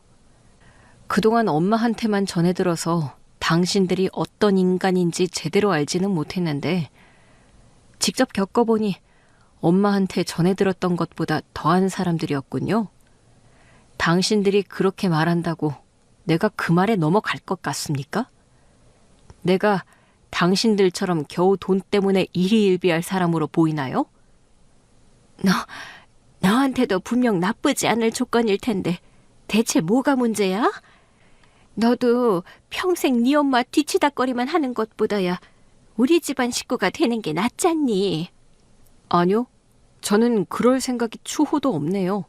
그동안 엄마한테만 전해들어서 당신들이 어떤 인간인지 제대로 알지는 못했는데 직접 겪어보니 엄마한테 전해들었던 것보다 더한 사람들이었군요. 당신들이 그렇게 말한다고 내가 그 말에 넘어갈 것 같습니까? 내가 당신들처럼 겨우 돈 때문에 일희일비할 사람으로 보이나요? 너한테도 분명 나쁘지 않을 조건일 텐데 대체 뭐가 문제야? 너도 평생 네 엄마 뒤치다꺼리만 하는 것보다야 우리 집안 식구가 되는 게 낫잖니. 아니요. 저는 그럴 생각이 추호도 없네요.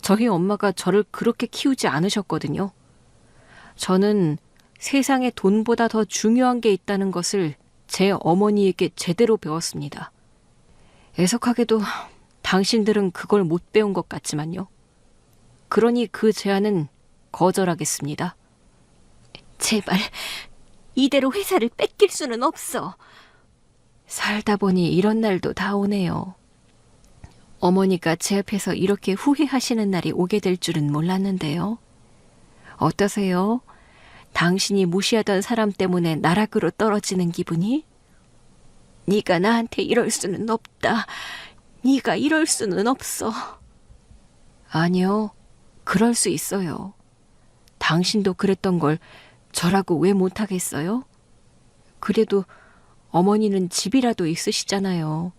저희 엄마가 저를 그렇게 키우지 않으셨거든요. 저는 세상에 돈보다 더 중요한 게 있다는 것을 제 어머니에게 제대로 배웠습니다. 애석하게도 당신들은 그걸 못 배운 것 같지만요. 그러니 그 제안은 거절하겠습니다. 제발 이대로 회사를 뺏길 수는 없어. 살다 보니 이런 날도 다 오네요. 어머니가 제 앞에서 이렇게 후회하시는 날이 오게 될 줄은 몰랐는데요. 어떠세요? 당신이 무시하던 사람 때문에 나락으로 떨어지는 기분이? 네가 나한테 이럴 수는 없다. 네가 이럴 수는 없어. 아니요. 그럴 수 있어요. 당신도 그랬던 걸 저라고 왜 못하겠어요? 그래도 어머니는 집이라도 있으시잖아요.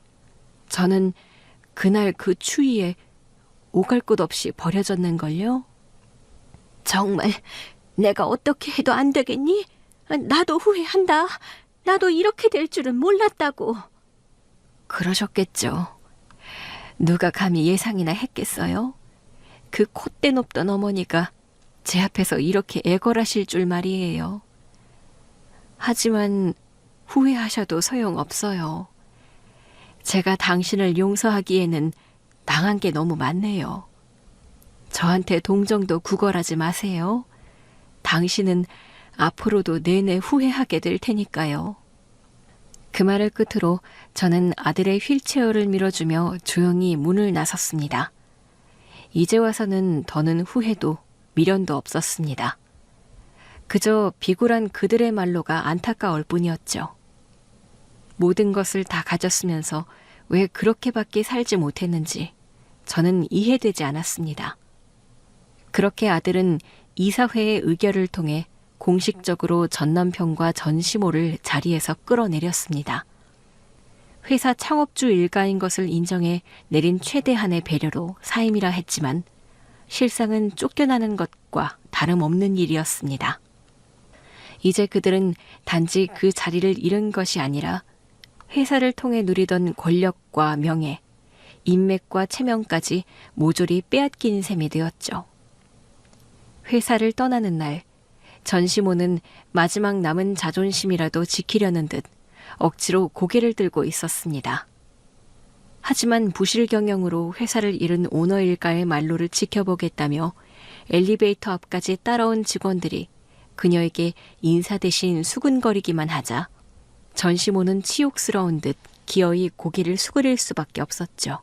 저는 그날 그 추위에 오갈 곳 없이 버려졌는걸요. 정말 내가 어떻게 해도 안 되겠니? 나도 후회한다. 나도 이렇게 될 줄은 몰랐다고. 그러셨겠죠. 누가 감히 예상이나 했겠어요? 그 콧대 높던 어머니가 제 앞에서 이렇게 애걸하실 줄 말이에요. 하지만 후회하셔도 소용없어요. 제가 당신을 용서하기에는 당한 게 너무 많네요. 저한테 동정도 구걸하지 마세요. 당신은 앞으로도 내내 후회하게 될 테니까요. 그 말을 끝으로 저는 아들의 휠체어를 밀어주며 조용히 문을 나섰습니다. 이제 와서는 더는 후회도 미련도 없었습니다. 그저 비굴한 그들의 말로가 안타까울 뿐이었죠. 모든 것을 다 가졌으면서 왜 그렇게밖에 살지 못했는지 저는 이해되지 않았습니다. 그렇게 아들은 이사회의 의결을 통해 공식적으로 전 남편과 전시모를 자리에서 끌어내렸습니다. 회사 창업주 일가인 것을 인정해 내린 최대한의 배려로 사임이라 했지만 실상은 쫓겨나는 것과 다름없는 일이었습니다. 이제 그들은 단지 그 자리를 잃은 것이 아니라 회사를 통해 누리던 권력과 명예, 인맥과 체면까지 모조리 빼앗긴 셈이 되었죠. 회사를 떠나는 날, 전시모는 마지막 남은 자존심이라도 지키려는 듯 억지로 고개를 들고 있었습니다. 하지만 부실 경영으로 회사를 잃은 오너 일가의 말로를 지켜보겠다며 엘리베이터 앞까지 따라온 직원들이 그녀에게 인사 대신 수근거리기만 하자 전시모는 치욕스러운 듯 기어이 고개를 수그릴 수밖에 없었죠.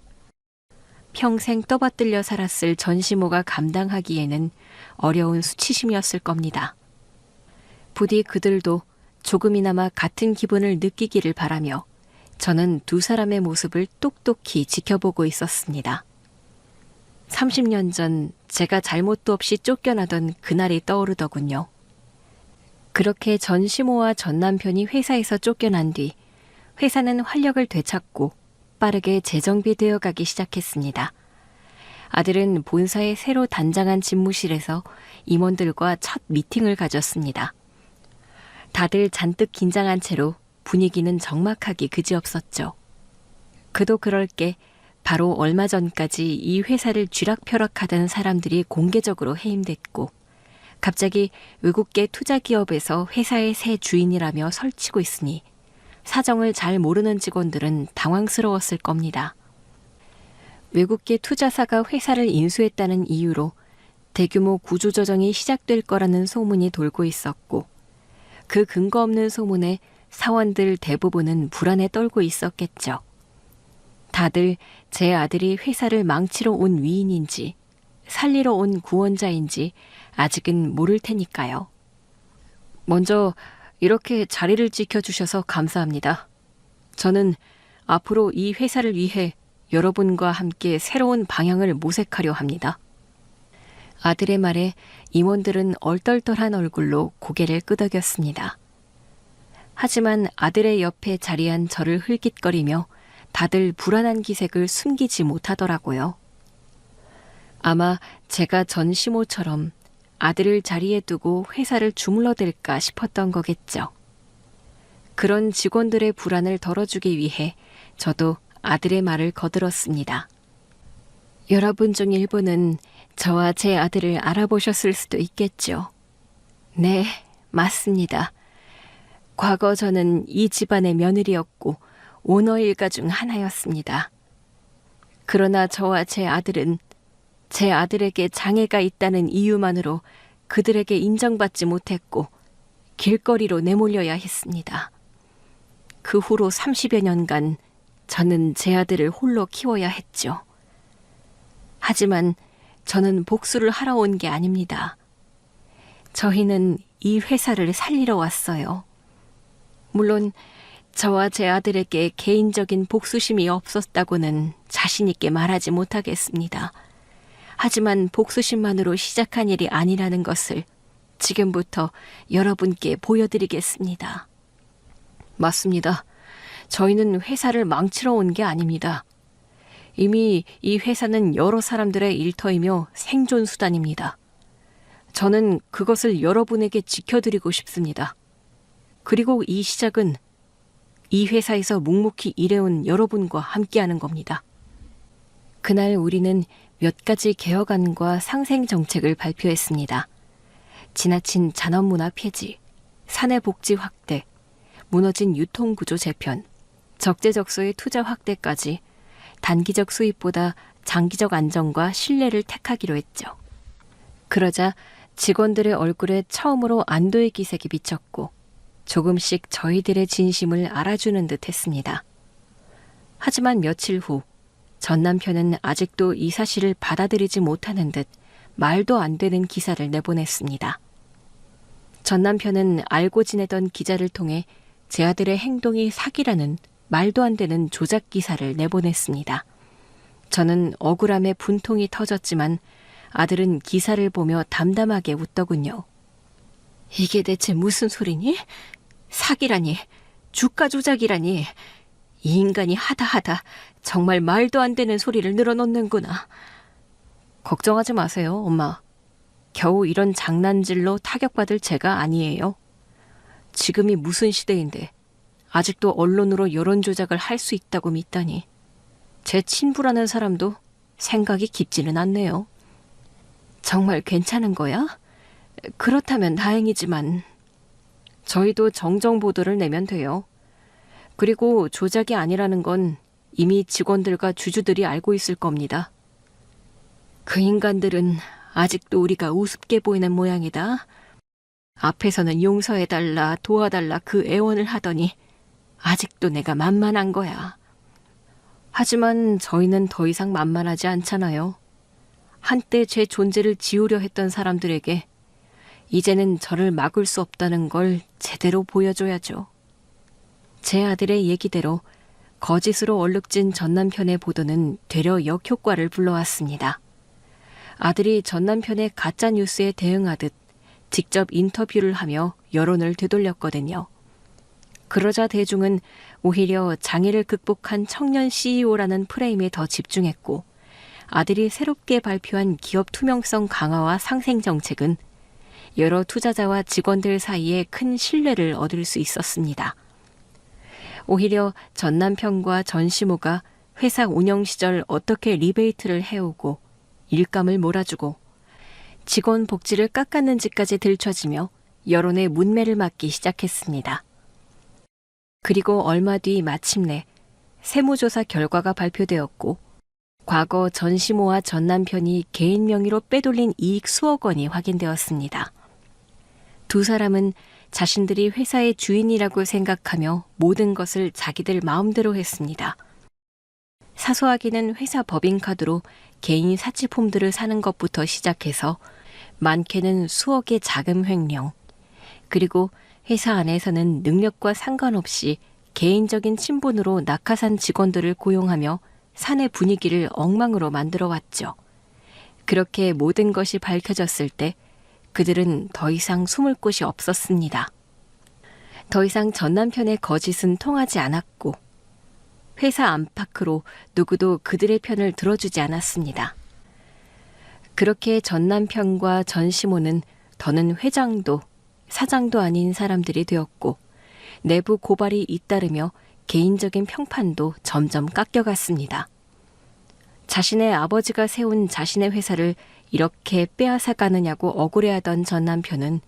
평생 떠받들려 살았을 전시모가 감당하기에는 어려운 수치심이었을 겁니다. 부디 그들도 조금이나마 같은 기분을 느끼기를 바라며 저는 두 사람의 모습을 똑똑히 지켜보고 있었습니다. 30년 전 제가 잘못도 없이 쫓겨나던 그날이 떠오르더군요. 그렇게 전시모와 전 남편이 회사에서 쫓겨난 뒤 회사는 활력을 되찾고 빠르게 재정비되어 가기 시작했습니다. 아들은 본사의 새로 단장한 집무실에서 임원들과 첫 미팅을 가졌습니다. 다들 잔뜩 긴장한 채로 분위기는 적막하기 그지없었죠. 그도 그럴 게 바로 얼마 전까지 이 회사를 쥐락펴락하던 사람들이 공개적으로 해임됐고 갑자기 외국계 투자기업에서 회사의 새 주인이라며 설치고 있으니 사정을 잘 모르는 직원들은 당황스러웠을 겁니다. 외국계 투자사가 회사를 인수했다는 이유로 대규모 구조조정이 시작될 거라는 소문이 돌고 있었고 그 근거 없는 소문에 사원들 대부분은 불안에 떨고 있었겠죠. 다들 제 아들이 회사를 망치러 온 위인인지 살리러 온 구원자인지 아직은 모를 테니까요. 먼저 이렇게 자리를 지켜주셔서 감사합니다. 저는 앞으로 이 회사를 위해 여러분과 함께 새로운 방향을 모색하려 합니다. 아들의 말에 임원들은 얼떨떨한 얼굴로 고개를 끄덕였습니다. 하지만 아들의 옆에 자리한 저를 흘깃거리며 다들 불안한 기색을 숨기지 못하더라고요. 아마 제가 전시모처럼 아들을 자리에 두고 회사를 주물러댈까 싶었던 거겠죠. 그런 직원들의 불안을 덜어주기 위해 저도 아들의 말을 거들었습니다. 여러분 중 일부는 저와 제 아들을 알아보셨을 수도 있겠죠. 네, 맞습니다. 과거 저는 이 집안의 며느리였고 오너 일가 중 하나였습니다. 그러나 저와 제 아들은 제 아들에게 장애가 있다는 이유만으로 그들에게 인정받지 못했고 길거리로 내몰려야 했습니다. 그 후로 30여 년간 저는 제 아들을 홀로 키워야 했죠. 하지만 저는 복수를 하러 온 게 아닙니다. 저희는 이 회사를 살리러 왔어요. 물론 저와 제 아들에게 개인적인 복수심이 없었다고는 자신 있게 말하지 못하겠습니다. 하지만 복수심만으로 시작한 일이 아니라는 것을 지금부터 여러분께 보여드리겠습니다. 맞습니다. 저희는 회사를 망치러 온 게 아닙니다. 이미 이 회사는 여러 사람들의 일터이며 생존 수단입니다. 저는 그것을 여러분에게 지켜드리고 싶습니다. 그리고 이 시작은 이 회사에서 묵묵히 일해온 여러분과 함께하는 겁니다. 그날 우리는 몇 가지 개혁안과 상생 정책을 발표했습니다. 지나친 잔업문화 폐지, 사내 복지 확대, 무너진 유통구조 재편, 적재적소의 투자 확대까지 단기적 수입보다 장기적 안정과 신뢰를 택하기로 했죠. 그러자 직원들의 얼굴에 처음으로 안도의 기색이 비쳤고 조금씩 저희들의 진심을 알아주는 듯 했습니다. 하지만 며칠 후 전 남편은 아직도 이 사실을 받아들이지 못하는 듯 말도 안 되는 기사를 내보냈습니다. 전 남편은 알고 지내던 기자를 통해 제 아들의 행동이 사기라는 말도 안 되는 조작 기사를 내보냈습니다. 저는 억울함에 분통이 터졌지만 아들은 기사를 보며 담담하게 웃더군요. 이게 대체 무슨 소리니? 사기라니, 주가 조작이라니. 이 인간이 하다 정말 말도 안 되는 소리를 늘어놓는구나. 걱정하지 마세요, 엄마. 겨우 이런 장난질로 타격받을 제가 아니에요. 지금이 무슨 시대인데 아직도 언론으로 여론 조작을 할 수 있다고 믿다니. 제 친부라는 사람도 생각이 깊지는 않네요. 정말 괜찮은 거야? 그렇다면 다행이지만 저희도 정정 보도를 내면 돼요. 그리고 조작이 아니라는 건 이미 직원들과 주주들이 알고 있을 겁니다. 그 인간들은 아직도 우리가 우습게 보이는 모양이다. 앞에서는 용서해달라, 도와달라 그 애원을 하더니 아직도 내가 만만한 거야. 하지만 저희는 더 이상 만만하지 않잖아요. 한때 제 존재를 지우려 했던 사람들에게 이제는 저를 막을 수 없다는 걸 제대로 보여줘야죠. 제 아들의 얘기대로 거짓으로 얼룩진 전남편의 보도는 되려 역효과를 불러왔습니다. 아들이 전남편의 가짜 뉴스에 대응하듯 직접 인터뷰를 하며 여론을 되돌렸거든요. 그러자 대중은 오히려 장애를 극복한 청년 CEO라는 프레임에 더 집중했고, 아들이 새롭게 발표한 기업 투명성 강화와 상생 정책은 여러 투자자와 직원들 사이에 큰 신뢰를 얻을 수 있었습니다. 오히려 전남편과 전시모가 회사 운영 시절 어떻게 리베이트를 해오고 일감을 몰아주고 직원 복지를 깎았는지까지 들춰지며 여론의 문매를 맞기 시작했습니다. 그리고 얼마 뒤 마침내 세무조사 결과가 발표되었고, 과거 전시모와 전남편이 개인 명의로 빼돌린 이익 수억 원이 확인되었습니다. 두 사람은 자신들이 회사의 주인이라고 생각하며 모든 것을 자기들 마음대로 했습니다. 사소하게는 회사 법인카드로 개인 사치품들을 사는 것부터 시작해서 많게는 수억의 자금 횡령, 그리고 회사 안에서는 능력과 상관없이 개인적인 친분으로 낙하산 직원들을 고용하며 사내 분위기를 엉망으로 만들어 왔죠. 그렇게 모든 것이 밝혀졌을 때 그들은 더 이상 숨을 곳이 없었습니다. 더 이상 전남편의 거짓은 통하지 않았고, 회사 안팎으로 누구도 그들의 편을 들어주지 않았습니다. 그렇게 전남편과 전시모는 더는 회장도 사장도 아닌 사람들이 되었고, 내부 고발이 잇따르며 개인적인 평판도 점점 깎여갔습니다. 자신의 아버지가 세운 자신의 회사를 이렇게 빼앗아가느냐고 억울해하던 전남편은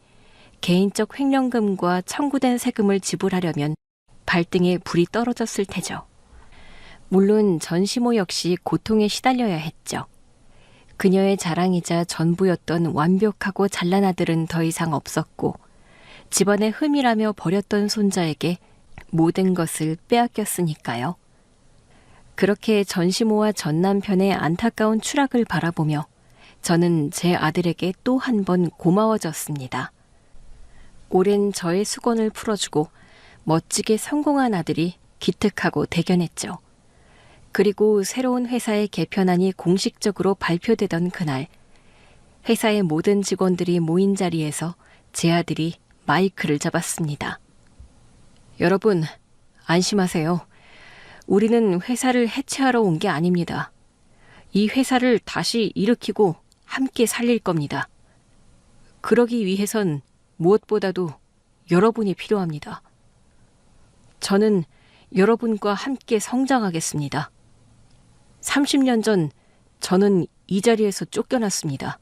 개인적 횡령금과 청구된 세금을 지불하려면 발등에 불이 떨어졌을 테죠. 물론 전시모 역시 고통에 시달려야 했죠. 그녀의 자랑이자 전부였던 완벽하고 잘난 아들은 더 이상 없었고, 집안의 흠이라며 버렸던 손자에게 모든 것을 빼앗겼으니까요. 그렇게 전시모와 전남편의 안타까운 추락을 바라보며 저는 제 아들에게 또 한 번 고마워졌습니다. 오랜 저의 수건을 풀어주고 멋지게 성공한 아들이 기특하고 대견했죠. 그리고 새로운 회사의 개편안이 공식적으로 발표되던 그날, 회사의 모든 직원들이 모인 자리에서 제 아들이 마이크를 잡았습니다. 여러분, 안심하세요. 우리는 회사를 해체하러 온 게 아닙니다. 이 회사를 다시 일으키고 함께 살릴 겁니다. 그러기 위해선 무엇보다도 여러분이 필요합니다. 저는 여러분과 함께 성장하겠습니다. 30년 전 저는 이 자리에서 쫓겨났습니다.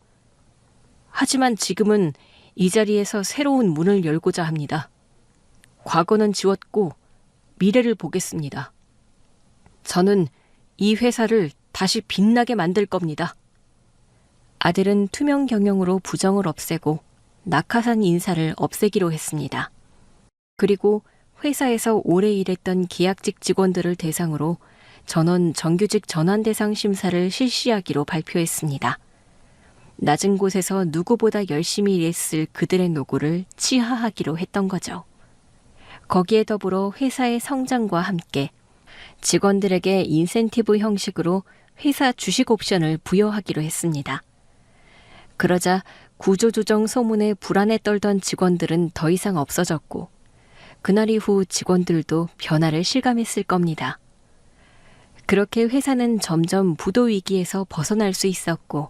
하지만 지금은 이 자리에서 새로운 문을 열고자 합니다. 과거는 지웠고 미래를 보겠습니다. 저는 이 회사를 다시 빛나게 만들 겁니다. 아들은 투명 경영으로 부정을 없애고 낙하산 인사를 없애기로 했습니다. 그리고 회사에서 오래 일했던 계약직 직원들을 대상으로 전원 정규직 전환 대상 심사를 실시하기로 발표했습니다. 낮은 곳에서 누구보다 열심히 일했을 그들의 노고를 치하하기로 했던 거죠. 거기에 더불어 회사의 성장과 함께 직원들에게 인센티브 형식으로 회사 주식 옵션을 부여하기로 했습니다. 그러자 구조조정 소문에 불안에 떨던 직원들은 더 이상 없어졌고, 그날 이후 직원들도 변화를 실감했을 겁니다. 그렇게 회사는 점점 부도 위기에서 벗어날 수 있었고,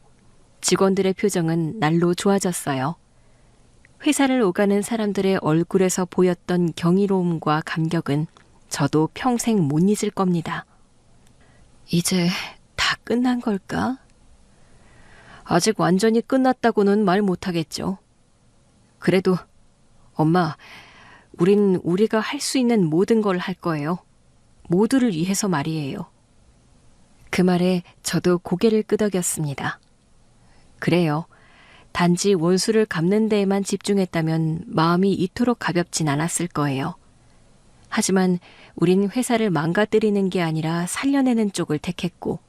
직원들의 표정은 날로 좋아졌어요. 회사를 오가는 사람들의 얼굴에서 보였던 경이로움과 감격은 저도 평생 못 잊을 겁니다. 이제 다 끝난 걸까? 아직 완전히 끝났다고는 말 못하겠죠. 그래도 엄마, 우린 우리가 할 수 있는 모든 걸 할 거예요. 모두를 위해서 말이에요. 그 말에 저도 고개를 끄덕였습니다. 그래요. 단지 원수를 갚는 데에만 집중했다면 마음이 이토록 가볍진 않았을 거예요. 하지만 우린 회사를 망가뜨리는 게 아니라 살려내는 쪽을 택했고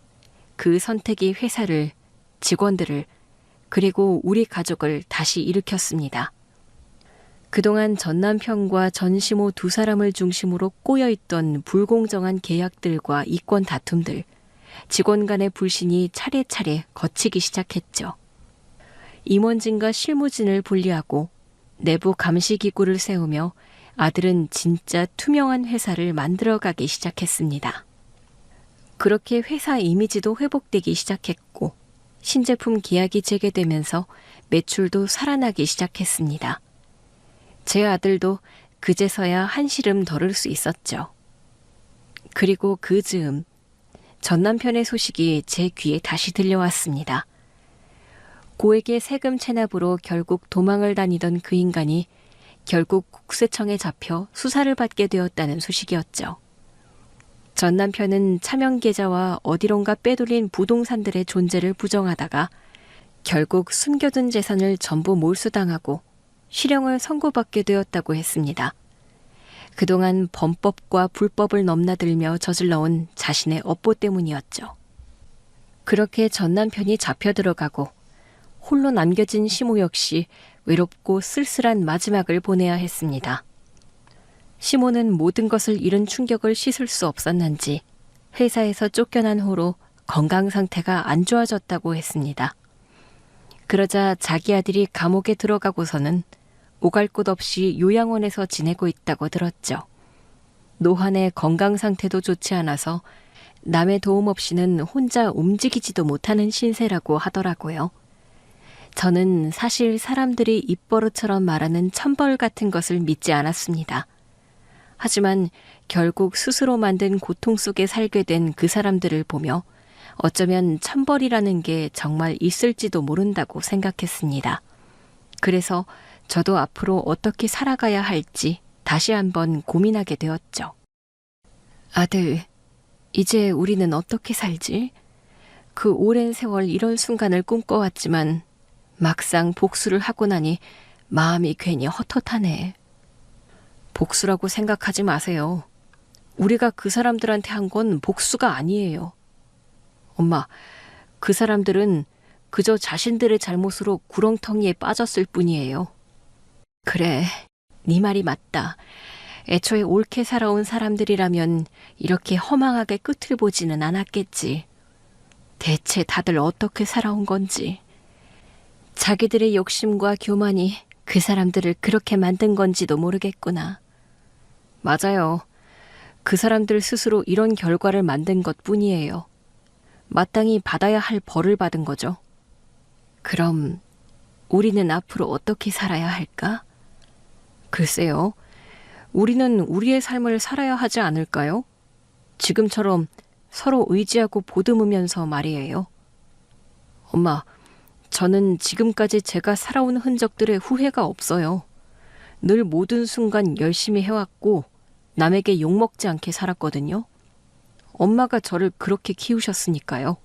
그 선택이 회사를, 직원들을, 그리고 우리 가족을 다시 일으켰습니다. 그동안 전 남편과 전시모 두 사람을 중심으로 꼬여있던 불공정한 계약들과 이권 다툼들, 직원 간의 불신이 차례차례 거치기 시작했죠. 임원진과 실무진을 분리하고 내부 감시기구를 세우며 아들은 진짜 투명한 회사를 만들어가기 시작했습니다. 그렇게 회사 이미지도 회복되기 시작했고 신제품 계약이 재개되면서 매출도 살아나기 시작했습니다. 제 아들도 그제서야 한시름 덜을 수 있었죠. 그리고 그 즈음 전 남편의 소식이 제 귀에 다시 들려왔습니다. 고액의 세금 체납으로 결국 도망을 다니던 그 인간이 결국 국세청에 잡혀 수사를 받게 되었다는 소식이었죠. 전 남편은 차명 계좌와 어디론가 빼돌린 부동산들의 존재를 부정하다가 결국 숨겨둔 재산을 전부 몰수당하고 실형을 선고받게 되었다고 했습니다. 그동안 범법과 불법을 넘나들며 저질러온 자신의 업보 때문이었죠. 그렇게 전 남편이 잡혀 들어가고 홀로 남겨진 시모 역시 외롭고 쓸쓸한 마지막을 보내야 했습니다. 시모는 모든 것을 잃은 충격을 씻을 수 없었는지 회사에서 쫓겨난 후로 건강 상태가 안 좋아졌다고 했습니다. 그러자 자기 아들이 감옥에 들어가고서는 오갈 곳 없이 요양원에서 지내고 있다고 들었죠. 노환의 건강 상태도 좋지 않아서 남의 도움 없이는 혼자 움직이지도 못하는 신세라고 하더라고요. 저는 사실 사람들이 입버릇처럼 말하는 천벌 같은 것을 믿지 않았습니다. 하지만 결국 스스로 만든 고통 속에 살게 된 그 사람들을 보며 어쩌면 천벌이라는 게 정말 있을지도 모른다고 생각했습니다. 그래서 저도 앞으로 어떻게 살아가야 할지 다시 한번 고민하게 되었죠. 아들, 이제 우리는 어떻게 살지? 그 오랜 세월 이런 순간을 꿈꿔왔지만 막상 복수를 하고 나니 마음이 괜히 헛헛하네. 복수라고 생각하지 마세요. 우리가 그 사람들한테 한 건 복수가 아니에요. 엄마, 그 사람들은 그저 자신들의 잘못으로 구렁텅이에 빠졌을 뿐이에요. 그래, 네 말이 맞다. 애초에 옳게 살아온 사람들이라면 이렇게 허망하게 끝을 보지는 않았겠지. 대체 다들 어떻게 살아온 건지. 자기들의 욕심과 교만이 그 사람들을 그렇게 만든 건지도 모르겠구나. 맞아요. 그 사람들 스스로 이런 결과를 만든 것뿐이에요. 마땅히 받아야 할 벌을 받은 거죠. 그럼 우리는 앞으로 어떻게 살아야 할까? 글쎄요. 우리는 우리의 삶을 살아야 하지 않을까요? 지금처럼 서로 의지하고 보듬으면서 말이에요. 엄마, 저는 지금까지 제가 살아온 흔적들에 후회가 없어요. 늘 모든 순간 열심히 해왔고 남에게 욕먹지 않게 살았거든요. 엄마가 저를 그렇게 키우셨으니까요.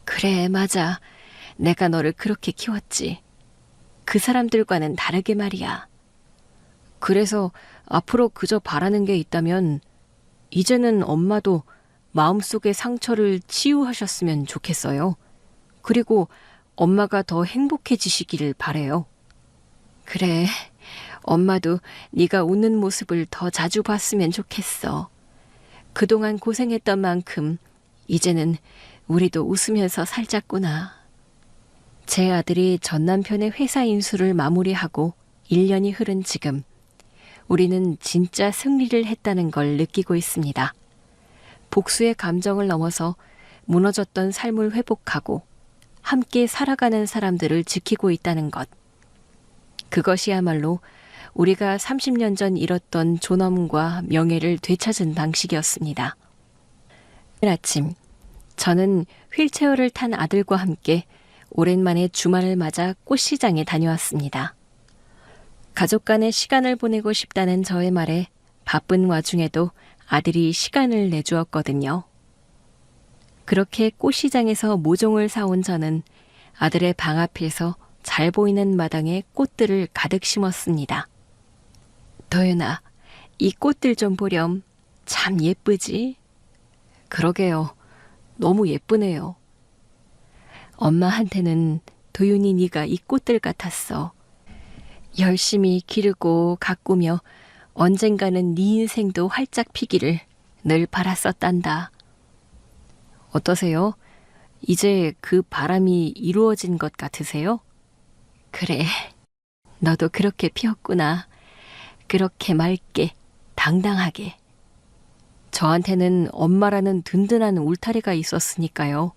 그래, 맞아. 내가 너를 그렇게 키웠지. 그 사람들과는 다르게 말이야. 그래서 앞으로 그저 바라는 게 있다면 이제는 엄마도 마음속의 상처를 치유하셨으면 좋겠어요. 그리고 엄마가 더 행복해지시기를 바래요. 그래, 엄마도 네가 웃는 모습을 더 자주 봤으면 좋겠어. 그동안 고생했던 만큼 이제는 우리도 웃으면서 살자꾸나. 제 아들이 전 남편의 회사 인수를 마무리하고 1년이 흐른 지금 우리는 진짜 승리를 했다는 걸 느끼고 있습니다. 복수의 감정을 넘어서 무너졌던 삶을 회복하고 함께 살아가는 사람들을 지키고 있다는 것. 그것이야말로 우리가 30년 전 잃었던 존엄과 명예를 되찾은 방식이었습니다. 오늘 아침 저는 휠체어를 탄 아들과 함께 오랜만에 주말을 맞아 꽃시장에 다녀왔습니다. 가족 간의 시간을 보내고 싶다는 저의 말에 바쁜 와중에도 아들이 시간을 내주었거든요. 그렇게 꽃시장에서 모종을 사온 저는 아들의 방 앞에서 잘 보이는 마당에 꽃들을 가득 심었습니다. 도윤아, 이 꽃들 좀 보렴. 참 예쁘지? 그러게요. 너무 예쁘네요. 엄마한테는 도윤이 네가 이 꽃들 같았어. 열심히 기르고 가꾸며 언젠가는 네 인생도 활짝 피기를 늘 바랐었단다. 어떠세요? 이제 그 바람이 이루어진 것 같으세요? 그래, 너도 그렇게 피었구나. 그렇게 맑게, 당당하게. 저한테는 엄마라는 든든한 울타리가 있었으니까요.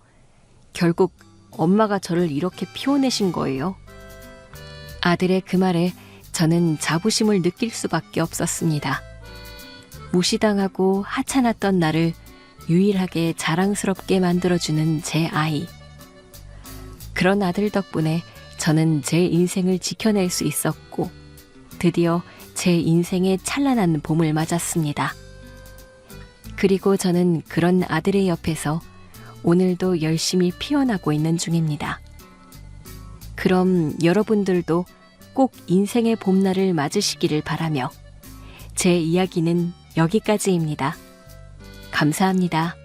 결국 엄마가 저를 이렇게 피워내신 거예요. 아들의 그 말에 저는 자부심을 느낄 수밖에 없었습니다. 무시당하고 하찮았던 나를 유일하게 자랑스럽게 만들어주는 제 아이. 그런 아들 덕분에 저는 제 인생을 지켜낼 수 있었고 드디어 제 인생의 찬란한 봄을 맞았습니다. 그리고 저는 그런 아들의 옆에서 오늘도 열심히 피어나고 있는 중입니다. 그럼 여러분들도 꼭 인생의 봄날을 맞으시기를 바라며 제 이야기는 여기까지입니다. 감사합니다.